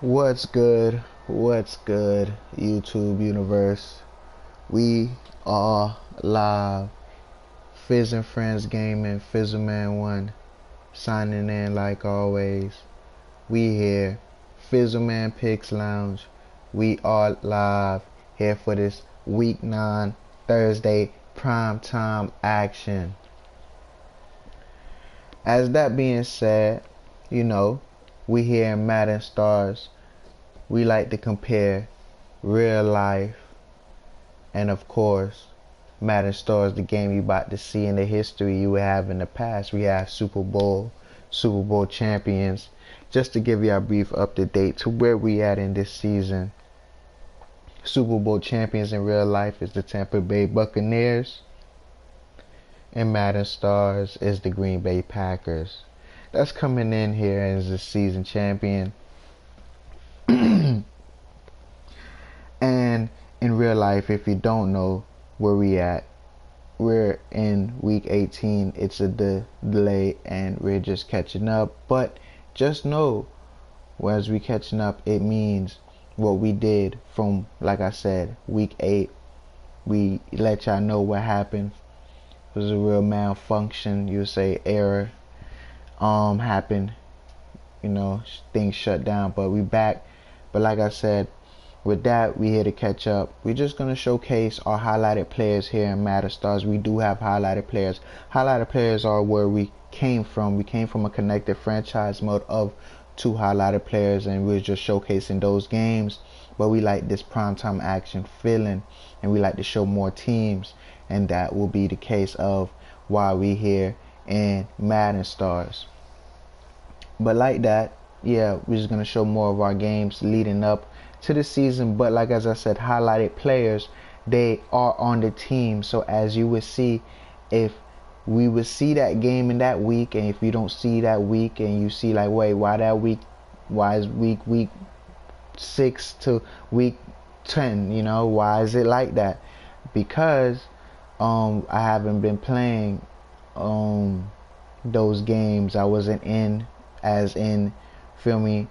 What's good? What's good, YouTube universe? We are live. Fizz and Friends Gaming, Fizzleman 1, signing in like always. We here, Fizzleman Picks Lounge. We are live here for this Week 9 Thursday primetime action. As that being said, we here in Madden Stars. We like to compare real life and, of course, Madden Stars, the game you about to see in the history you have in the past. We have Super Bowl champions. Just to give you a brief up to date to where we at in this season. Super Bowl champions in real life is the Tampa Bay Buccaneers, and Madden Stars is the Green Bay Packers. That's coming in here as the season champion. And in real life, if you don't know where we at, we're in week 18. It's a delay and we're just catching up. But just know, as we catching up, it means what we did from, like I said, week 8. We let y'all know what happened. It was a real malfunction, you say error happened. Things shut down, but we back. But like I said, with that, we here to catch up. We're just going to showcase our highlighted players here in Madden Stars. We do have highlighted players. Highlighted players are where we came from. We came from a connected franchise mode of 2 highlighted players, and we're just showcasing those games. But we like this primetime action feeling, and we like to show more teams, and that will be the case of why we here in Madden Stars. But like that, yeah, we're just going to show more of our games leading up to the season. But like as I said, highlighted players, they are on the team. So as you would see, if we would see that game in that week, and if you don't see that week and you see like, wait, why that week, why is week 6 to week 10, why is it like that? Because I haven't been playing those games. I wasn't in, as in, feel me,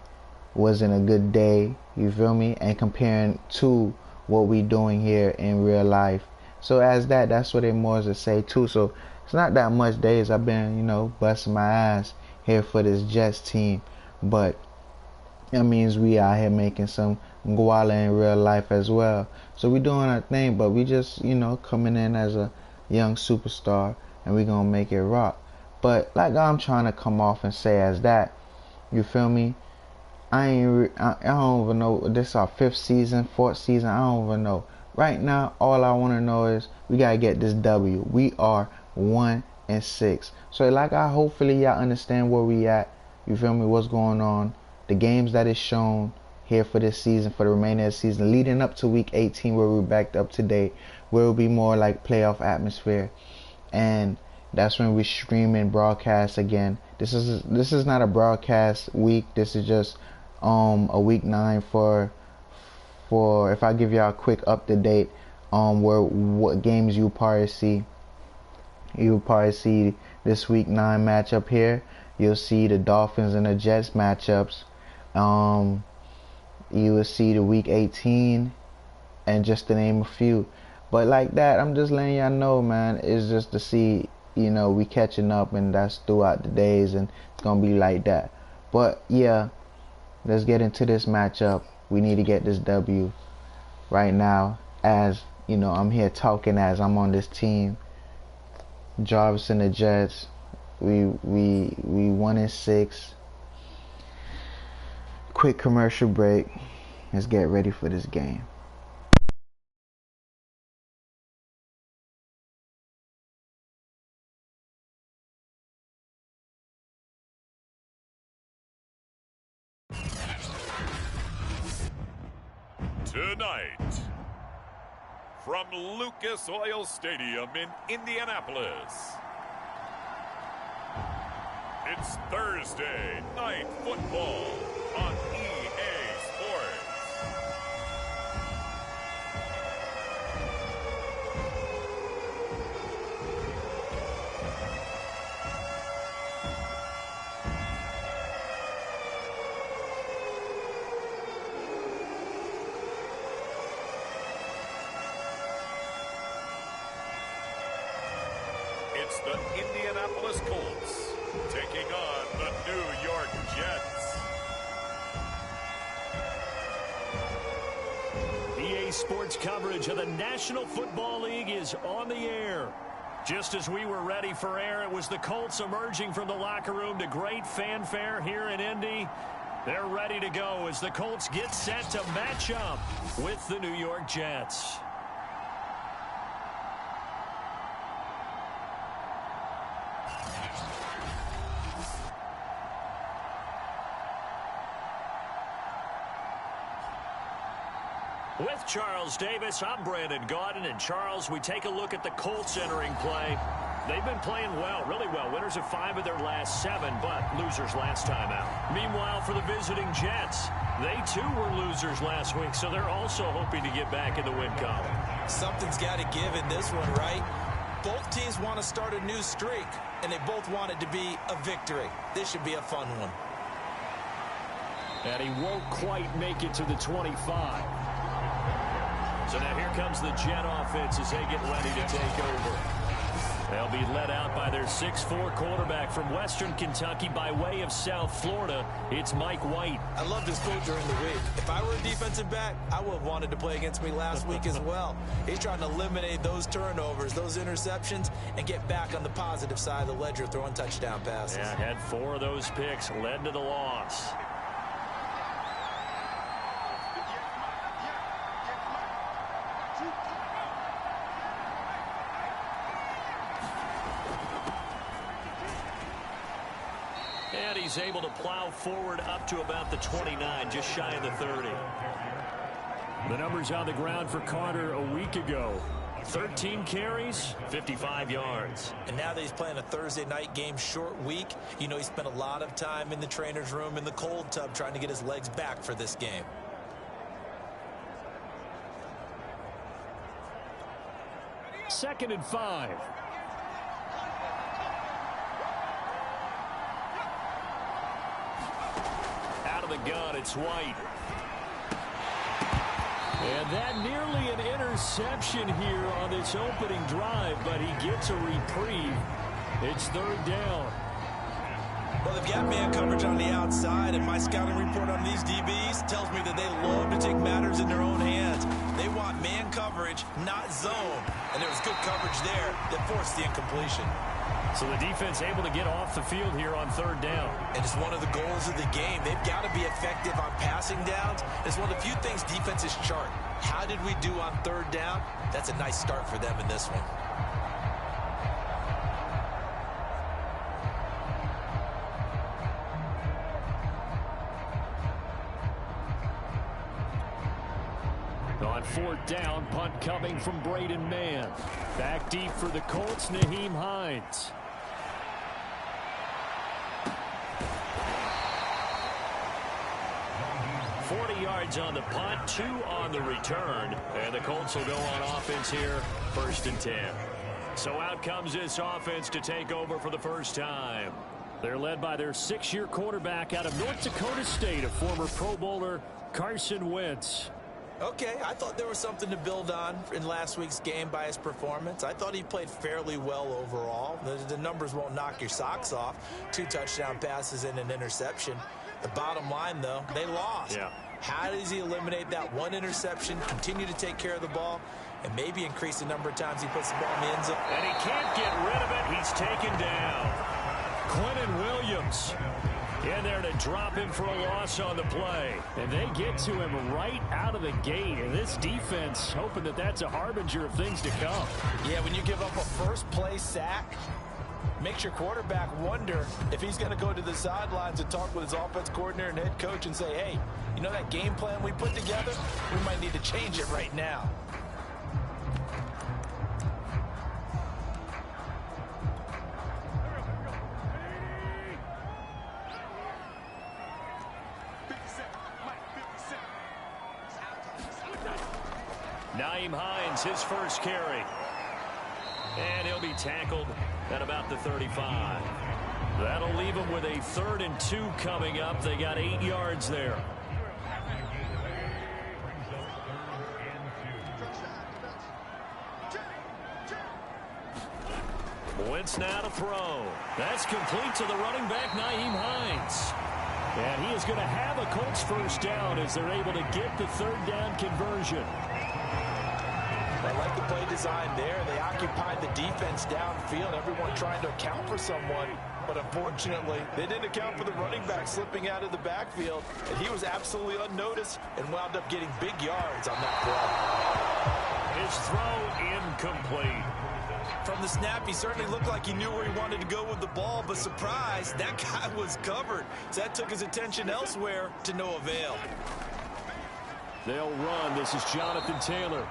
wasn't a good day, you feel me, and comparing to what we doing here in real life. So as that's what it more to say too. So it's not that much days I've been, busting my ass here for this Jets team, but that means we out here making some guala in real life as well. So we doing our thing, but we just, coming in as a young superstar, and we gonna make it rock. But like I'm trying to come off and say as that, you feel me, I don't even know. This is our 5th season, 4th season. I don't even know. Right now, all I want to know is we gotta get this W. We are 1-6. So hopefully y'all understand where we at. You feel me? What's going on? The games that is shown here for this season, for the remainder of the season, leading up to week 18, where we're backed up to date, where it'll be more like playoff atmosphere, and that's when we stream and broadcast again. This is not a broadcast week. This is just a week 9 for if I give y'all a quick up to date what games you'll probably see. You'll probably see this week 9 matchup here. You'll see the Dolphins and the Jets matchups. You will see the week 18, and just to name a few. But like that, I'm just letting y'all know, man, it's just to see, we catching up, and that's throughout the days, and it's gonna be like that. But yeah, let's get into this matchup. We need to get this W right now. As I'm here talking as I'm on this team. Jarvis and the Jets. We 1-6. Quick commercial break. Let's get ready for this game. Tonight, from Lucas Oil Stadium in Indianapolis, it's Thursday Night Football on EA Sports. Indianapolis Colts taking on the New York Jets. EA Sports coverage of the National Football League is on the air. Just as we were ready for air, it was the Colts emerging from the locker room to great fanfare here in Indy. They're ready to go as the Colts get set to match up with the New York Jets. With Charles Davis, I'm Brandon Gaudin. And Charles, we take a look at the Colts entering play. They've been playing well, really well. Winners of 5 of their last 7, but losers last time out. Meanwhile, for the visiting Jets, they too were losers last week, so they're also hoping to get back in the win column. Something's got to give in this one, right? Both teams want to start a new streak, and they both want it to be a victory. This should be a fun one. And he won't quite make it to the 25. So now here comes the Jet offense as they get ready to take over. They'll be led out by their 6'4" quarterback from Western Kentucky by way of South Florida. It's Mike White. I loved his quote during the week. If I were a defensive back, I would have wanted to play against me last week as well. He's trying to eliminate those turnovers, those interceptions, and get back on the positive side of the ledger throwing touchdown passes. Yeah, had 4 of those picks, led to the loss. And he's able to plow forward up to about the 29, just shy of the 30. The numbers on the ground for Carter a week ago. 13 carries, 55 yards. And now that he's playing a Thursday night game, short week, you know he spent a lot of time in the trainer's room in the cold tub trying to get his legs back for this game. Second and 5. Out of the gun, it's White. And that nearly an interception here on this opening drive, but he gets a reprieve. It's third down. Well, they've got man coverage on the outside, and my scouting report on these DBs tells me that they love to take matters in their own hands. They want man coverage, not zone. And there was good coverage there that forced the incompletion. So the defense able to get off the field here on third down. And it's one of the goals of the game. They've got to be effective on passing downs. It's one of the few things defenses chart. How did we do on third down? That's a nice start for them in this one. On fourth down, punt coming from Braden Mann. Back deep for the Colts, Nyheim Hines. Yards on the punt, 2 on the return, and the Colts will go on offense here, 1st and 10. So out comes this offense to take over for the first time. They're led by their 6-year quarterback out of North Dakota State, a former Pro Bowler, Carson Wentz. Okay, I thought there was something to build on in last week's game by his performance. I thought he played fairly well overall. The numbers won't knock your socks off. 2 touchdown passes and an interception. The bottom line, though, they lost. Yeah. How does he eliminate that 1 interception, continue to take care of the ball, and maybe increase the number of times he puts the ball in the end zone? And he can't get rid of it. He's taken down. Quentin Williams in there to drop him for a loss on the play. And they get to him right out of the gate. And this defense hoping that that's a harbinger of things to come. Yeah, when you give up a first-play sack, makes your quarterback wonder if he's going to go to the sidelines and talk with his offense coordinator and head coach and say, hey, you know that game plan we put together? We might need to change it right now. Nyheim Hines, his first carry. And he'll be tackled at about the 35. That'll leave them with a 3rd and 2 coming up. They got 8 yards there. Wentz now to throw. That's complete to the running back, Nyheim Hines. And he is going to have a Colts first down as they're able to get the third down conversion. I like the play design there. They occupied the defense downfield, everyone trying to account for someone. But unfortunately, they didn't account for the running back slipping out of the backfield. And he was absolutely unnoticed and wound up getting big yards on that play. His throw incomplete. From the snap, he certainly looked like he knew where he wanted to go with the ball, but surprise, that guy was covered. So that took his attention elsewhere to no avail. They'll run. This is Jonathan Taylor.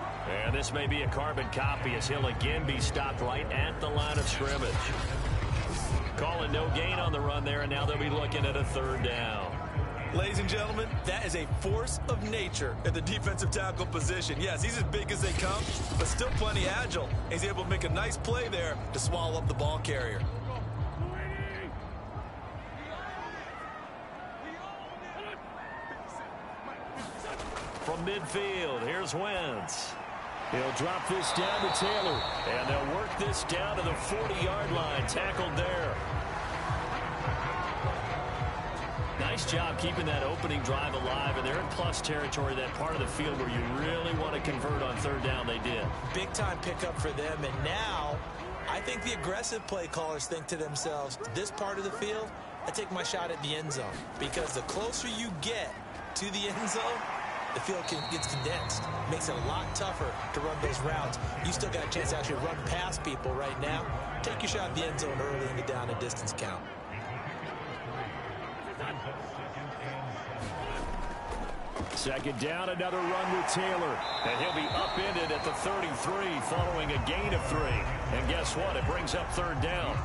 And this may be a carbon copy as he'll again be stopped right at the line of scrimmage. Calling no gain on the run there, and now they'll be looking at a third down. Ladies and gentlemen, that is a force of nature at the defensive tackle position. Yes, he's as big as they come, but still plenty agile. He's able to make a nice play there to swallow up the ball carrier. From midfield, here's Wentz. He'll drop this down to Taylor, and they'll work this down to the 40-yard line, tackled there. Nice job keeping that opening drive alive, and they're in plus territory, that part of the field where you really want to convert on third down. They did. Big-time pickup for them, and now I think the aggressive play callers think to themselves, this part of the field, I take my shot at the end zone, because the closer you get to the end zone, the field gets condensed. Makes it a lot tougher to run those routes. You still got a chance to actually run past people right now. Take your shot at the end zone early in the down and distance count. Second down, another run with Taylor. And he'll be upended at the 33 following a gain of 3. And guess what? It brings up third down.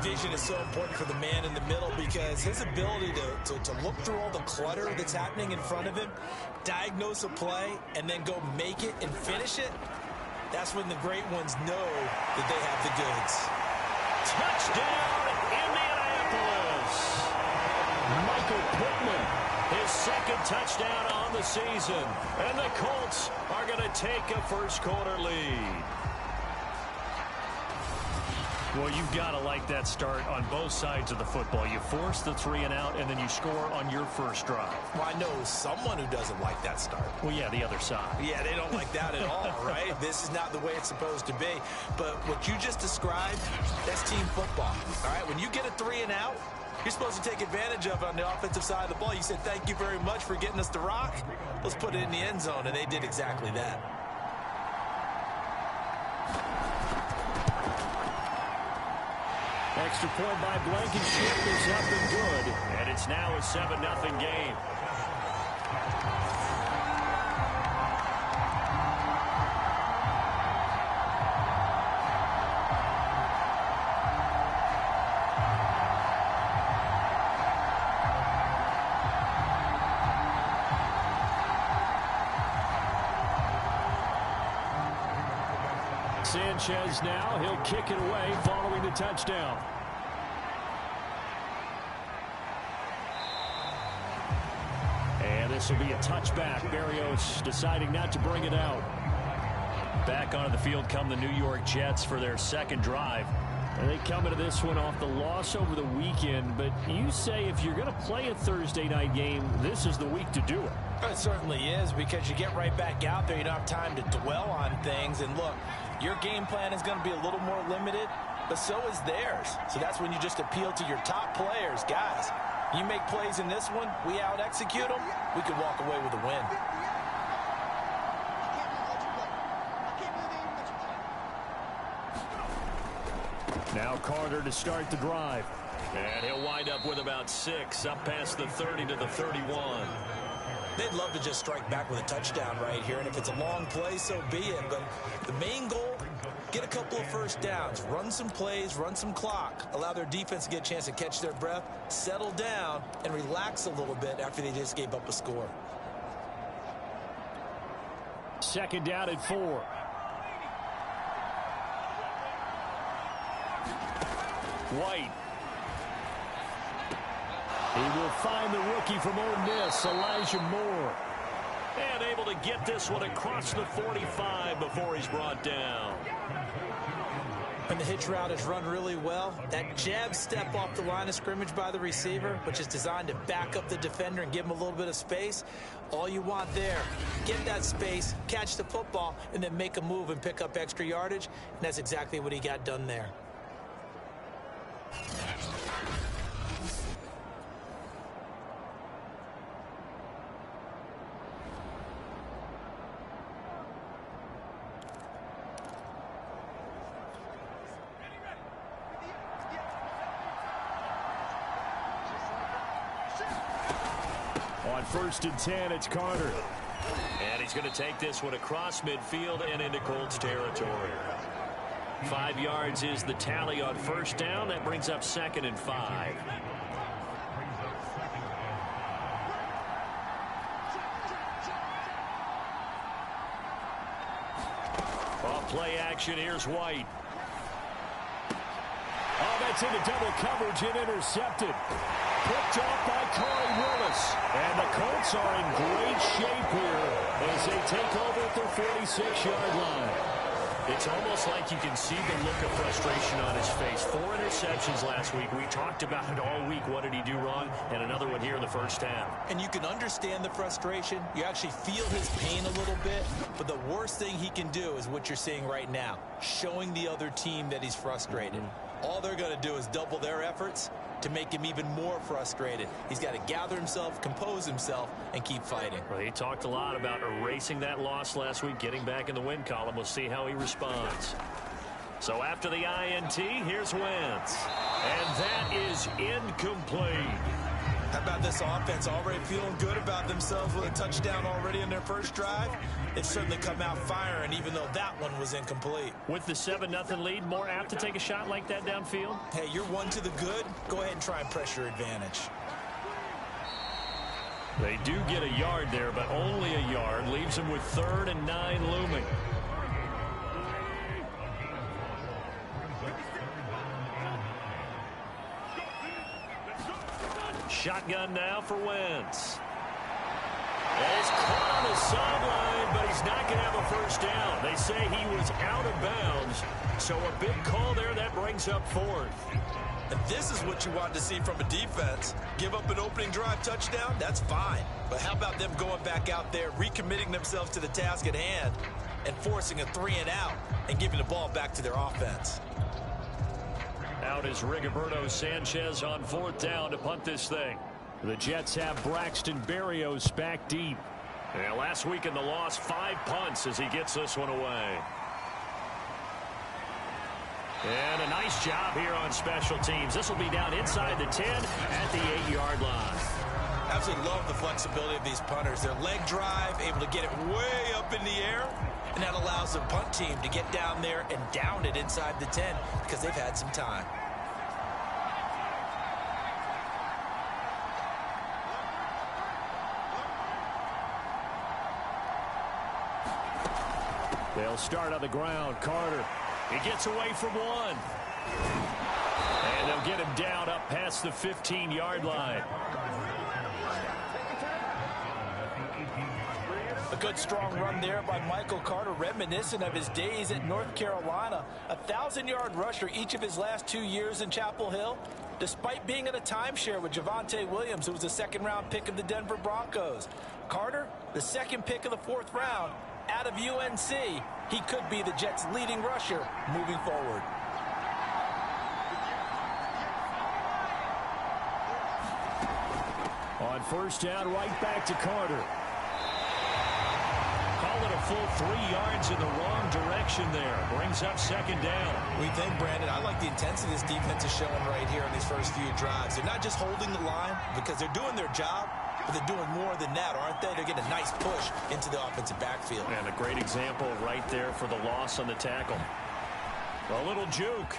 Vision is so important for the man in the middle because his ability to look through all the clutter that's happening in front of him, diagnose a play, and then go make it and finish it, that's when the great ones know that they have the goods. Touchdown, Indianapolis! Michael Pittman, his second touchdown on the season. And the Colts are going to take a first-quarter lead. Well, you've got to like that start on both sides of the football. You force the 3-and-out, and then you score on your first drive. Well, I know someone who doesn't like that start. Well, yeah, the other side. Yeah, they don't like that at all, right? This is not the way it's supposed to be. But what you just described, that's team football, all right? When you get a 3-and-out, you're supposed to take advantage of it on the offensive side of the ball. You said, thank you very much for getting us the rock. Let's put it in the end zone, and they did exactly that. Extra point by Blankenship is up and good. And it's now a 7-0 game. Sanchez now, he'll kick it away following the touchdown. And this will be a touchback. Berrios deciding not to bring it out. Back onto the field come the New York Jets for their second drive. And they come into this one off the loss over the weekend. But you say if you're going to play a Thursday night game, this is the week to do it. It certainly is, because you get right back out there. You don't have time to dwell on things. And look, your game plan is going to be a little more limited, but so is theirs. So that's when you just appeal to your top players. Guys, you make plays in this one, we out-execute them, we could walk away with a win. Now Carter to start the drive. And he'll wind up with about 6, up past the 30 to the 31. They'd love to just strike back with a touchdown right here, and if it's a long play, so be it. But the main goal, get a couple of first downs, run some plays, run some clock, allow their defense to get a chance to catch their breath, settle down, and relax a little bit after they just gave up a score. Second down at 4. White. He will find the rookie from Ole Miss, Elijah Moore. And able to get this one across the 45 before he's brought down. When the hitch route is run really well, that jab step off the line of scrimmage by the receiver, which is designed to back up the defender and give him a little bit of space, all you want there, get that space, catch the football, and then make a move and pick up extra yardage, and that's exactly what he got done there. On 1st and 10, it's Carter. And he's going to take this one across midfield and into Colts territory. 5 yards is the tally on 1st down. That brings up 2nd and 5. Off play action, here's White. Oh, that's into double coverage and intercepted. Picked off by Corey Willis. And the Colts are in great shape here as they take over at their 46-yard line. It's almost like you can see the look of frustration on his face. 4 interceptions last week. We talked about it all week. What did he do wrong? And another one here in the 1st half. And you can understand the frustration. You actually feel his pain a little bit. But the worst thing he can do is what you're seeing right now, showing the other team that he's frustrated. All they're going to do is double their efforts to make him even more frustrated. He's got to gather himself, compose himself, and keep fighting. Well, he talked a lot about erasing that loss last week, getting back in the win column. We'll see how he responds. So after the INT, here's Wentz. And that is incomplete. How about this offense already feeling good about themselves with a touchdown already in their first drive? They've certainly come out firing, even though that one was incomplete. With the 7-0 lead, more apt to take a shot like that downfield? Hey, you're one to the good. Go ahead and try and pressure advantage. They do get a yard there, but only a yard. Leaves them with 3rd and 9 looming. Shotgun now for Wentz. And he's caught on the sideline, but he's not going to have a 1st down. They say he was out of bounds, so a big call there that brings up 4th. And this is what you want to see from a defense. Give up an opening drive touchdown, that's fine. But how about them going back out there, recommitting themselves to the task at hand, and forcing a 3-and-out and giving the ball back to their offense. Out is Rigoberto Sanchez on 4th down to punt this thing. The Jets have Braxton Berrios back deep. And last week in the loss, 5 punts as he gets this one away. And a nice job here on special teams. This will be down inside the 10 at the 8-yard line. Absolutely love the flexibility of these punters. Their leg drive, able to get it way up in the air. And that allows the punt team to get down there and down it inside the 10 because they've had some time. They'll start on the ground. Carter. He gets away from one. And they'll get him down up past the 15-yard line. A good strong run there by Michael Carter, reminiscent of his days at North Carolina. A 1,000-yard rusher each of his last 2 years in Chapel Hill, despite being in a timeshare with Javonte Williams, who was a 2nd-round pick of the Denver Broncos. Carter, the 2nd pick of the 4th round, out of UNC. He could be the Jets' leading rusher moving forward. On 1st down, right back to Carter. Call it a full 3 yards in the wrong direction there. Brings up 2nd down. We think, Brandon, I like the intensity this defense is showing right here in these first few drives. They're not just holding the line because they're doing their job, but they're doing more than that, aren't they? They're getting a nice push into the offensive backfield. And a great example right there for the loss on the tackle. A little juke.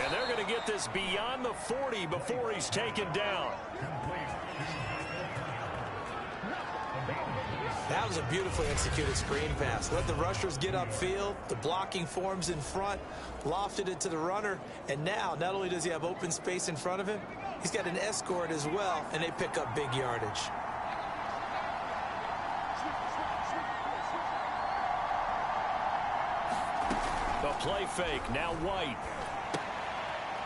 And they're going to get this beyond the 40 before he's taken down. That was a beautifully executed screen pass. Let the rushers get upfield. The blocking forms in front. Lofted it to the runner. And now, not only does he have open space in front of him, he's got an escort as well, and they pick up big yardage. play fake. Now White.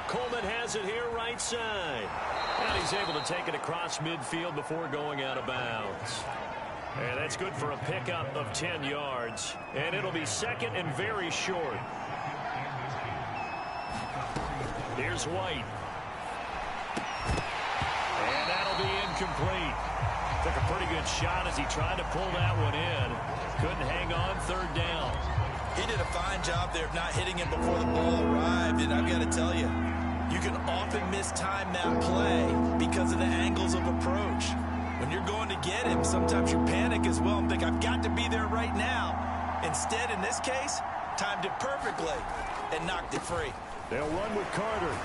Coleman has it here right side. And he's able to take it across midfield before going out of bounds. And that's good for a pickup of 10 yards. And it'll be second and very short. Here's White. And that'll be incomplete. Took a pretty good shot as he tried to pull that one in. Couldn't hang on third down. He did a fine job there of not hitting it before the ball arrived. And I've got to tell you, you can often mistime that play because of the angles of approach. When you're going to get him, sometimes you panic as well and think, I've got to be there right now. Instead, in this case, timed it perfectly and knocked it free. They'll run with Carter.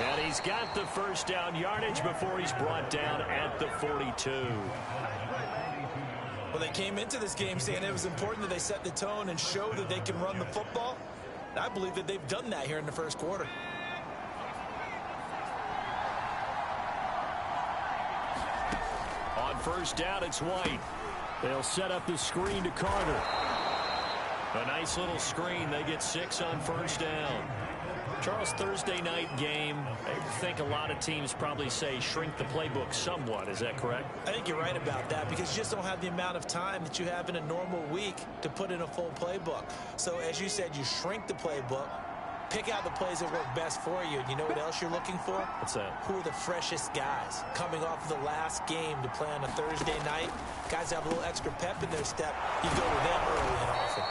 And he's got the first down yardage before he's brought down at the 42. Well, they came into this game saying it was important that they set the tone and show that they can run the football. And I believe that they've done that here in the first quarter. On first down, it's White. They'll set up the screen to Carter. A nice little screen. They get 6 on first down. Charles, Thursday night game, I think a lot of teams probably say shrink the playbook somewhat. Is that correct? I think you're right about that because you just don't have the amount of time that you have in a normal week to put in a full playbook. So as you said, you shrink the playbook, pick out the plays that work best for you. And you know what else you're looking for? What's that? Who are the freshest guys coming off of the last game to play on a Thursday night? Guys have a little extra pep in their step. You go to them early and often.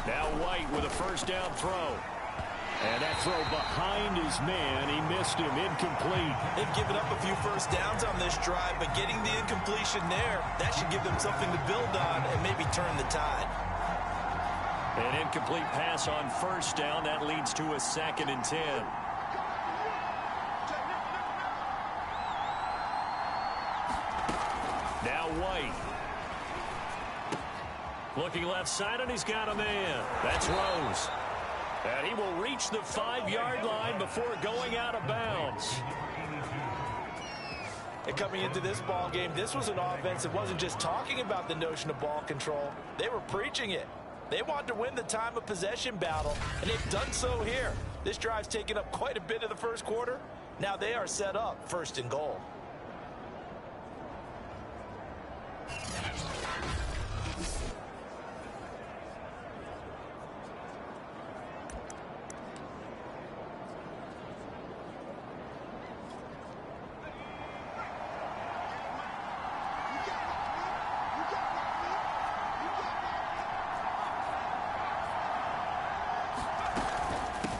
Now White with a first down throw. And that throw behind his man. He missed him. Incomplete. They've given up a few first downs on this drive, but getting the incompletion there, that should give them something to build on and maybe turn the tide. An incomplete pass on first down. That leads to a 2nd and 10. Now White. Looking left side, and he's got a man. That's Rose. And he will reach the 5-yard line before going out of bounds. And coming into this ball game, this was an offense that wasn't just talking about the notion of ball control. They were preaching it. They wanted to win the time of possession battle, and they've done so here. This drive's taken up quite a bit of the first quarter. Now they are set up 1st and goal.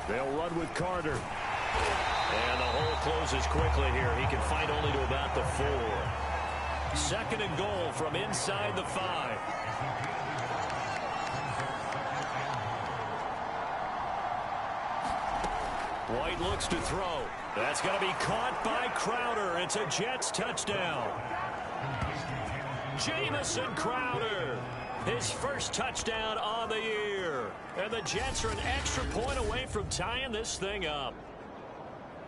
They'll run with Carter. And the hole closes quickly here. He can fight only to about the 4. 2nd and goal from inside the 5. White looks to throw. That's going to be caught by Crowder. It's a Jets touchdown. Jamison Crowder. His first touchdown on the year. And the Jets are an extra point away from tying this thing up.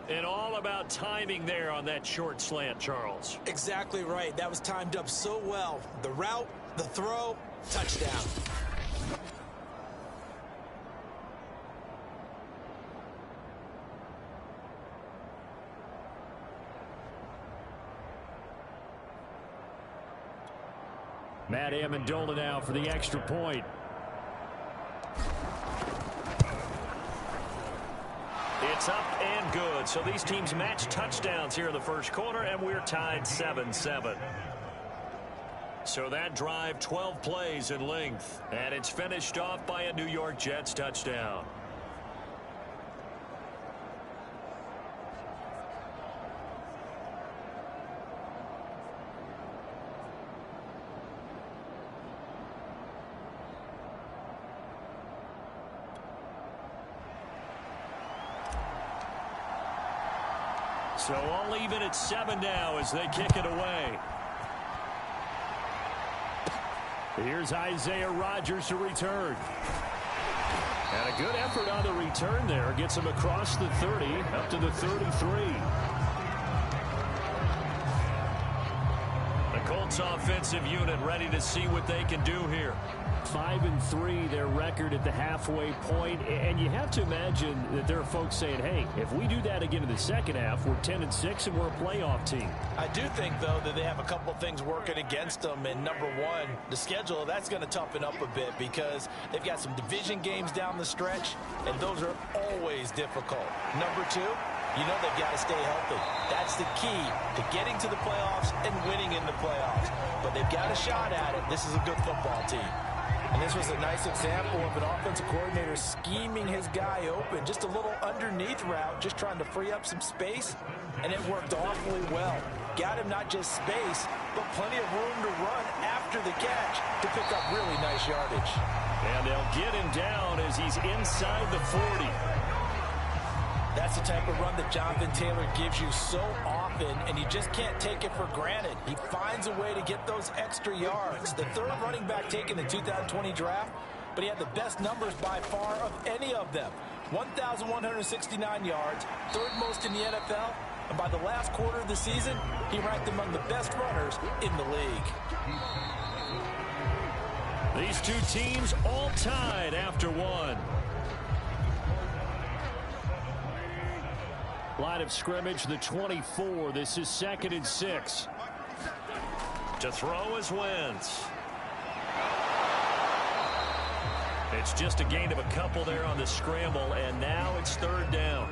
And all about timing there on that short slant, Charles. Exactly right. That was timed up so well. The route, the throw, touchdown. Matt Amendola now for the extra point. It's up and good. So these teams match touchdowns here in the first quarter, and we're tied 7-7. So that drive, 12 plays in length, and it's finished off by a New York Jets touchdown. So all even at 7 now as they kick it away. Here's Isaiah Rodgers to return. And a good effort on the return there. Gets him across the 30, up to the 33. The Colts offensive unit ready to see what they can do here. 5-3 their record at the halfway point, and you have to imagine that there are folks saying, hey, if we do that again in the second half, we're 10-6 and we're a playoff team. I do think, though, that they have a couple of things working against them, and number one, the schedule, that's going to toughen up a bit because they've got some division games down the stretch, and those are always difficult. Number two, you know they've got to stay healthy. That's the key to getting to the playoffs and winning in the playoffs. But they've got a shot at it. This is a good football team. And this was a nice example of an offensive coordinator scheming his guy open. Just a little underneath route, just trying to free up some space, and it worked awfully well. Got him not just space, but plenty of room to run after the catch to pick up really nice yardage. And they'll get him down as he's inside the 40. That's the type of run that Jonathan Taylor gives you so often, and you just can't take it for granted. He finds a way to get those extra yards. The third running back taken in the 2020 draft, but he had the best numbers by far of any of them. 1,169 yards, third most in the NFL, and by the last quarter of the season, he ranked among the best runners in the league. These two teams all tied after one. Line of scrimmage, the 24. This is 2nd and 6. To throw is Wentz. It's just a gain of a couple there on the scramble, and now it's 3rd down.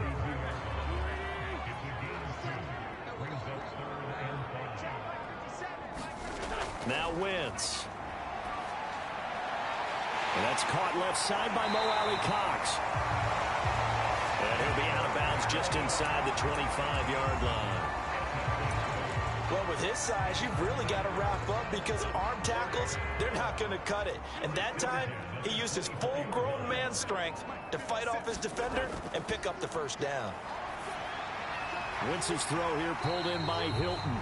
Now Wentz. And that's caught left side by Mo Alley-Cox. And he'll be out of bounds just inside the 25-yard line. Well, with his size, you've really got to wrap up because arm tackles, they're not going to cut it. And that time, he used his full-grown man strength to fight off his defender and pick up the first down. Wentz's throw here pulled in by Hilton.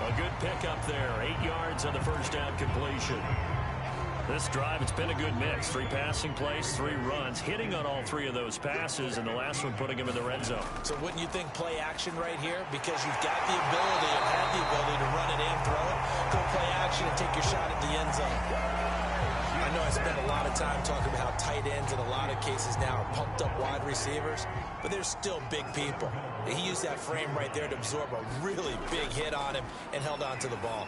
A good pickup there. 8 yards on the first down completion. This drive, it's been a good mix. 3 passing plays, 3 runs, hitting on all 3 of those passes, and the last one putting him in the red zone. So wouldn't you think play action right here? Because you've got the ability and have the ability to run it and throw it. Go play action and take your shot at the end zone. I know I spent a lot of time talking about how tight ends in a lot of cases now are pumped up wide receivers, but they're still big people. He used that frame right there to absorb a really big hit on him and held on to the ball.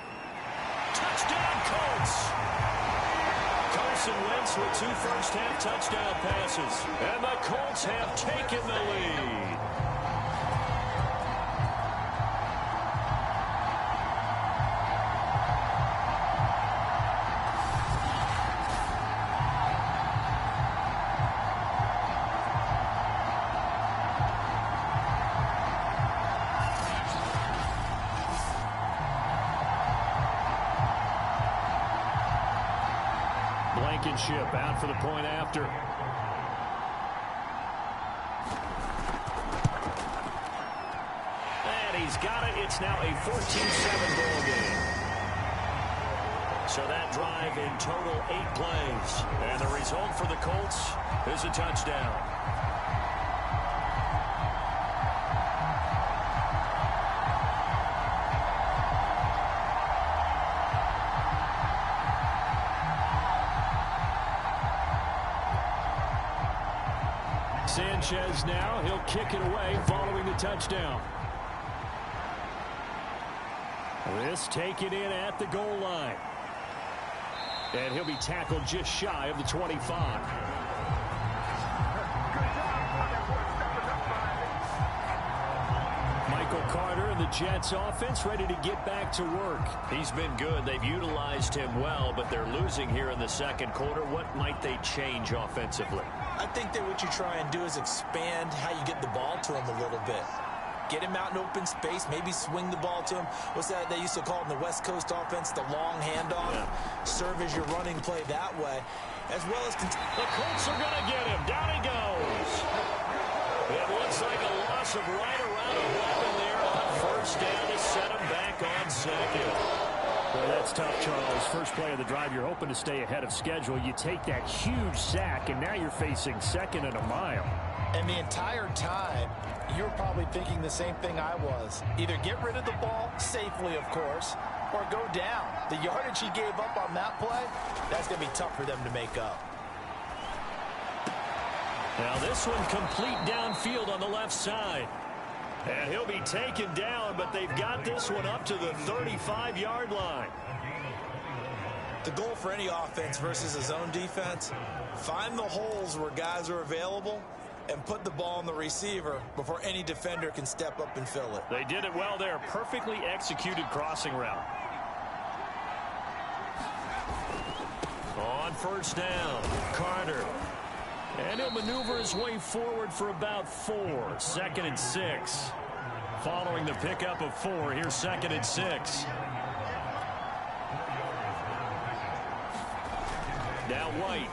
Touchdown, Colts! Carson Wentz with 2 first-half touchdown passes. And the Colts have taken the lead. Blankenship out for the point after. And he's got it. It's now a 14-7 ball game. So that drive in total 8 plays. And the result for the Colts is a touchdown. Sanchez now, he'll kick it away following the touchdown. This taken in at the goal line. And he'll be tackled just shy of the 25. Michael Carter and the Jets offense ready to get back to work. He's been good. They've utilized him well, but they're losing here in the second quarter. What might they change offensively? I think that what you try and do is expand how you get the ball to him a little bit. Get him out in open space, maybe swing the ball to him. What's that they used to call it in the West Coast offense, the long handoff? Yeah. Serve as your running play that way. As well as... The Colts are going to get him. Down he goes. It looks like a loss of right around 11 there on first down to set him back on second. Boy, that's tough, Charles. First play of the drive, you're hoping to stay ahead of schedule. You take that huge sack, and now you're facing 2nd and a mile. And the entire time, you're probably thinking the same thing I was. Either get rid of the ball, safely, of course, or go down. The yardage he gave up on that play, that's going to be tough for them to make up. Now this one complete downfield on the left side. And he'll be taken down, but they've got this one up to the 35-yard line. The goal for any offense versus a zone defense, find the holes where guys are available and put the ball on the receiver before any defender can step up and fill it. They did it well there. Perfectly executed crossing route. On first down, Carter. And he'll maneuver his way forward for about 4. 2nd and 6. Following the pickup of 4, here's 2nd and 6. Now White.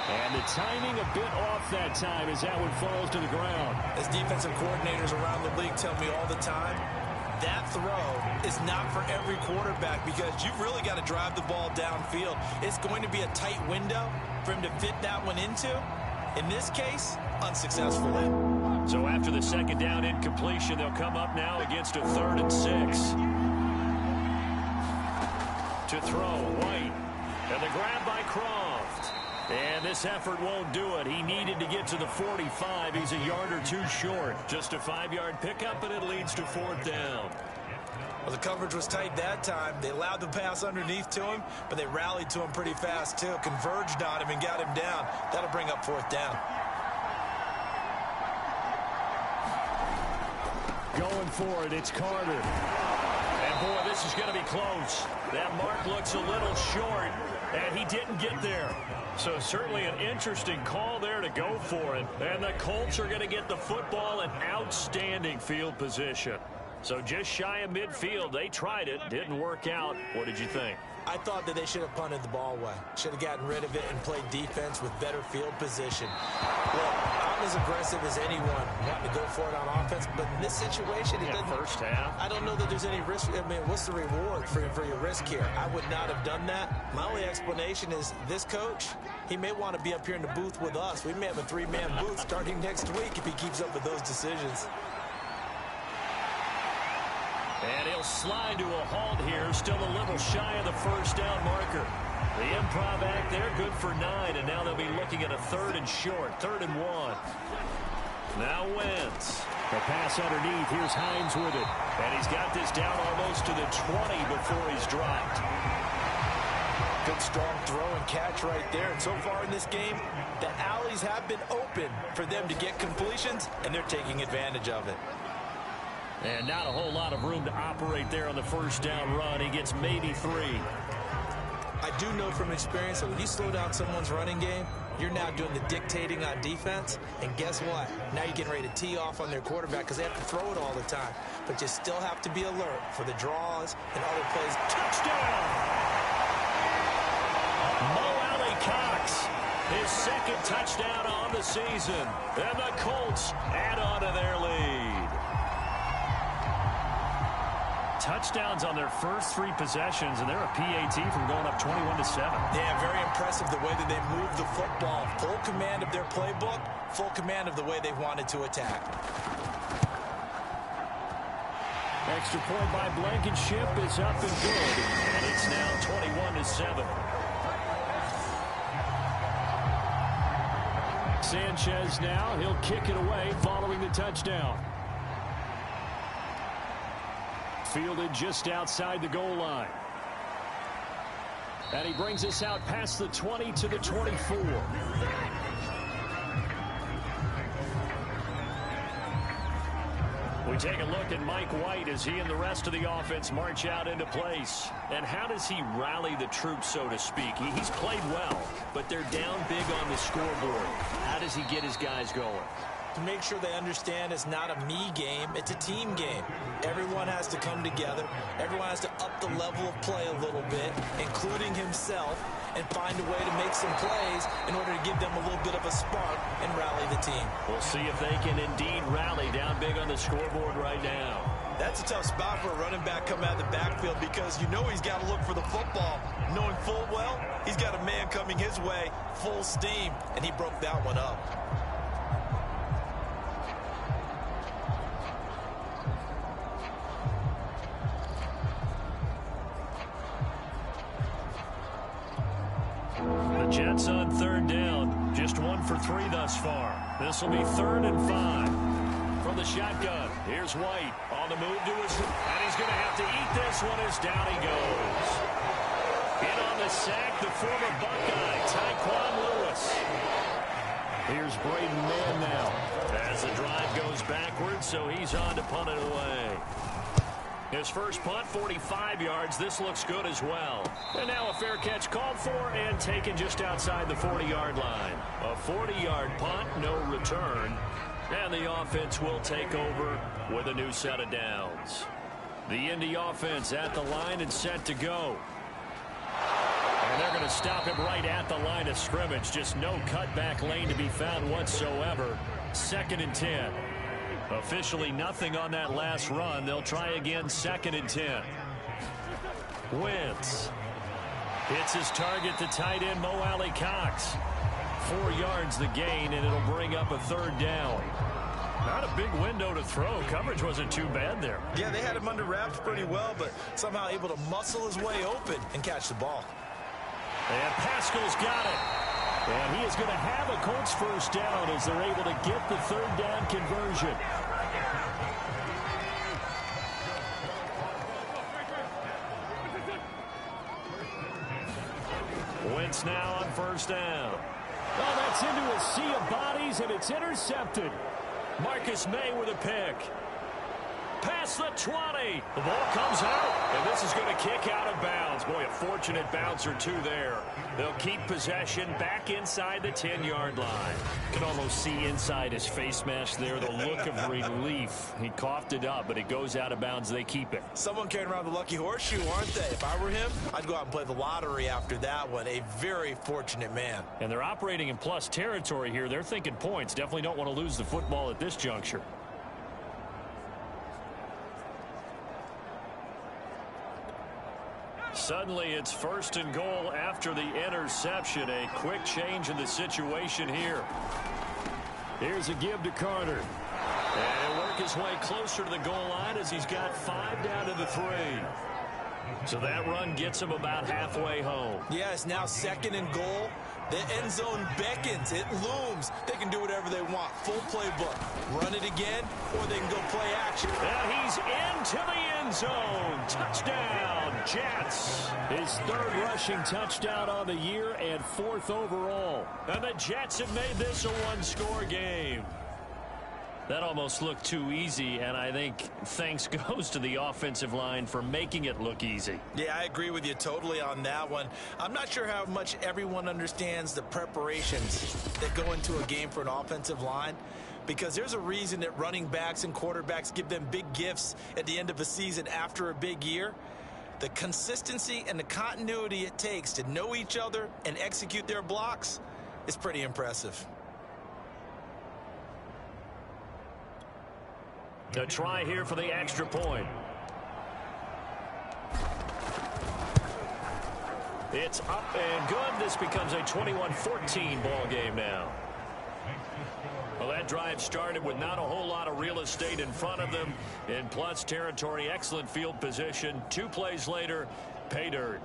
And the timing a bit off that time as that one falls to the ground. As defensive coordinators around the league tell me all the time, that throw is not for every quarterback because you've really got to drive the ball downfield. It's going to be a tight window for him to fit that one into. In this case, unsuccessfully. So after the 2nd down incompletion, they'll come up now against a 3rd and 6. To throw, White. And the grab by Croft. And this effort won't do it. He needed to get to the 45. He's a yard or 2 short. Just a 5-yard pickup, and it leads to 4th down. Well, the coverage was tight that time. They allowed the pass underneath to him, but they rallied to him pretty fast, too. Converged on him and got him down. That'll bring up 4th down. Going for it, it's Carter. And, boy, this is going to be close. That mark looks a little short, and he didn't get there. So certainly an interesting call there to go for it. And the Colts are going to get the football in outstanding field position. So just shy of midfield. They tried it. Didn't work out. What did you think? I thought that they should have punted the ball away. Should have gotten rid of it and played defense with better field position. Look, I'm as aggressive as anyone wanting to go for it on offense, but in this situation, it doesn't. First half. I don't know that there's any risk. I mean, what's the reward for your risk here? I would not have done that. My only explanation is this coach, he may want to be up here in the booth with us. We may have a 3-man booth starting next week if he keeps up with those decisions. And he'll slide to a halt here, still a little shy of the first down marker. The improv act there, good for 9, and now they'll be looking at a 3rd and short, 3rd and 1. Now Wentz. The pass underneath, here's Hines with it. And he's got this down almost to the 20 before he's dropped. Good strong throw and catch right there. And so far in this game, the alleys have been open for them to get completions, and they're taking advantage of it. And not a whole lot of room to operate there on the first down run. He gets maybe 3. I do know from experience that when you slow down someone's running game, you're now doing the dictating on defense. And guess what? Now you're getting ready to tee off on their quarterback because they have to throw it all the time. But you still have to be alert for the draws and other plays. Touchdown! Mo Alley-Cox, his 2nd touchdown on the season. And the Colts add on to their lead. Touchdowns on their first 3 possessions, and they're a PAT from going up 21-7. Yeah, very impressive the way that they moved the football. Full command of their playbook, full command of the way they wanted to attack. Extra point by Blankenship is up and good, and it's now 21-7. Sanchez now, he'll kick it away following the touchdown. Fielded just outside the goal line. And he brings us out past the 20 to the 24. We take a look at Mike White as he and the rest of the offense march out into place. And how does he rally the troops, so to speak? He's played well, but they're down big on the scoreboard. How does he get his guys going? To make sure they understand it's not a me game, it's a team game. Everyone has to come together. Everyone has to up the level of play a little bit, including himself, and find a way to make some plays in order to give them a little bit of a spark and rally the team. We'll see if they can indeed rally down big on the scoreboard right now. That's a tough spot for a running back coming out of the backfield because you know he's got to look for the football, knowing full well he's got a man coming his way full steam, and he broke that one up. The Jets on third down. Just 1 for 3 thus far. This will be 3rd and 5. From the shotgun, here's White on the move to his, and he's going to have to eat this one as down he goes. In on the sack, the former Buckeye, Tyquan Lewis. Here's Braden Mann now as the drive goes backwards, so he's on to punt it away. His first punt, 45 yards. This looks good as well. And now a fair catch called for and taken just outside the 40-yard line. A 40-yard punt, no return. And the offense will take over with a new set of downs. The Indy offense at the line and set to go. And they're going to stop him right at the line of scrimmage. Just no cutback lane to be found whatsoever. 2nd and 10. Officially nothing on that last run. They'll try again, 2nd and 10. Wentz hits his target to tight end Mo Alley Cox. 4 yards the gain, and it'll bring up a 3rd down. Not a big window to throw. Coverage wasn't too bad there. Yeah, they had him under wraps pretty well, but somehow able to muscle his way open and catch the ball. And Pascal's got it. And he is going to have a Colts first down as they're able to get the 3rd down conversion. Wentz now on first down. Oh, that's into a sea of bodies, and it's intercepted. Marcus May with a pick. Past the 20. The ball comes out, and this is going to kick out of bounds. Boy, a fortunate bounce or two there. They'll keep possession back inside the 10-yard line. Can almost see inside his face mask there the look of relief. He coughed it up, but it goes out of bounds. They keep it. Someone carrying around the lucky horseshoe, aren't they? If I were him, I'd go out and play the lottery after that one. A very fortunate man. And they're operating in plus territory here. They're thinking points. Definitely don't want to lose the football at this juncture. Suddenly it's 1st and goal after the interception. A quick change in the situation here. Here's a give to Carter. And he'll work his way closer to the goal line as he's got 5 down to the 3. So that run gets him about halfway home. Yeah, it's now 2nd and goal. The end zone beckons. It looms. They can do whatever they want. Full playbook. Run it again, or they can go play action. And he's into the end zone. Touchdown, Jets. His 3rd rushing touchdown on the year and 4th overall. And the Jets have made this a 1-score game. That almost looked too easy, and I think thanks goes to the offensive line for making it look easy. Yeah, I agree with you totally on that one. I'm not sure how much everyone understands the preparations that go into a game for an offensive line, because there's a reason that running backs and quarterbacks give them big gifts at the end of a season after a big year. The consistency and the continuity it takes to know each other and execute their blocks is pretty impressive. A try here for the extra point. It's up and good. This becomes a 21-14 ball game now. Well, that drive started with not a whole lot of real estate in front of them. In plus territory, excellent field position. 2 plays later, pay dirt.